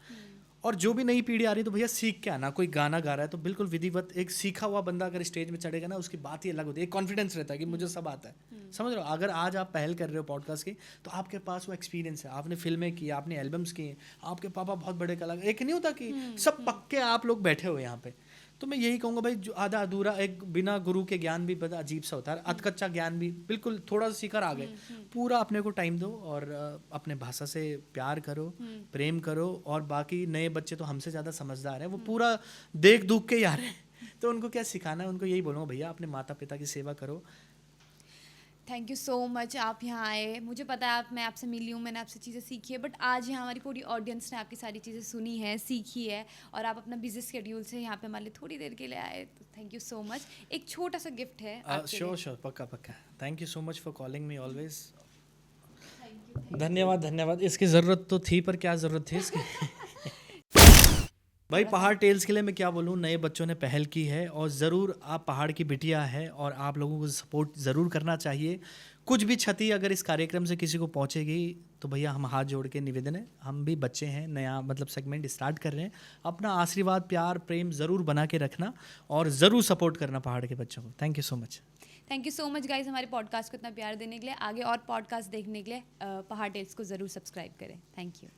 S1: और जो भी नई पीढ़ी आ रही है तो भैया सीख के आना। कोई गाना गा रहा है तो बिल्कुल विधिवत, एक सीखा हुआ बंदा अगर स्टेज में चढ़ेगा ना, उसकी बात ही अलग होती है, एक कॉन्फिडेंस रहता है कि मुझे सब आता है। समझ रहे हो? अगर आज आप पहल कर रहे हो पॉडकास्ट की, तो आपके पास वो एक्सपीरियंस है, आपने फिल्में की, आपने एल्बम्स की, आपके पापा बहुत बड़े कलाकार, एक नहीं होता कि सब पक्के आप लोग बैठे हो यहाँ पे, तो मैं यही कहूँगा भाई, जो आधा अधूरा, एक बिना गुरु के ज्ञान भी बड़ा अजीब सा होता है, अधकच्चा ज्ञान भी बिल्कुल थोड़ा सा सीकर आ गए। पूरा अपने को टाइम दो और अपने भाषा से प्यार करो, प्रेम करो। और बाकी नए बच्चे तो हमसे ज़्यादा समझदार हैं, वो पूरा देख दुख के ही आ रहे हैं, तो उनको क्या सिखाना है, उनको यही बोलूँगा भैया अपने माता पिता की सेवा करो।
S2: थैंक यू सो मच, आप यहाँ आए। मुझे पता है मैं आपसे मिली हूँ, मैंने आपसे चीज़ें सीखी है, बट आज यहाँ हमारी पूरी ऑडियंस ने आपकी सारी चीज़ें सुनी है, सीखी है, और आप अपना बिजी शेड्यूल से यहाँ पे हमारे लिए थोड़ी देर के लिए आए, तो थैंक यू सो मच। एक छोटा सा गिफ्ट है आपके लिए।
S1: श्योर, पक्का पक्का। Thank you so much for calling me always. धन्यवाद। इसकी ज़रूरत तो थी, पर क्या ज़रूरत थी इसकी। भाई पहाड़ टेल्स के लिए मैं क्या बोलूँ, नए बच्चों ने पहल की है, और ज़रूर आप पहाड़ की बिटिया है और आप लोगों को सपोर्ट ज़रूर करना चाहिए। कुछ भी क्षति अगर इस कार्यक्रम से किसी को पहुँचेगी तो भैया हम हाथ जोड़ के निवेदन है, हम भी बच्चे हैं, नया मतलब सेगमेंट स्टार्ट कर रहे हैं, अपना आशीर्वाद प्यार प्रेम ज़रूर बना के रखना और ज़रूर सपोर्ट करना पहाड़ के बच्चों को। Thank you so much.
S2: Thank you so much guys, हमारे पॉडकास्ट को इतना प्यार देने के लिए। आगे और पॉडकास्ट देखने के लिए पहाड़ टेल्स को ज़रूर सब्सक्राइब करें। Thank you.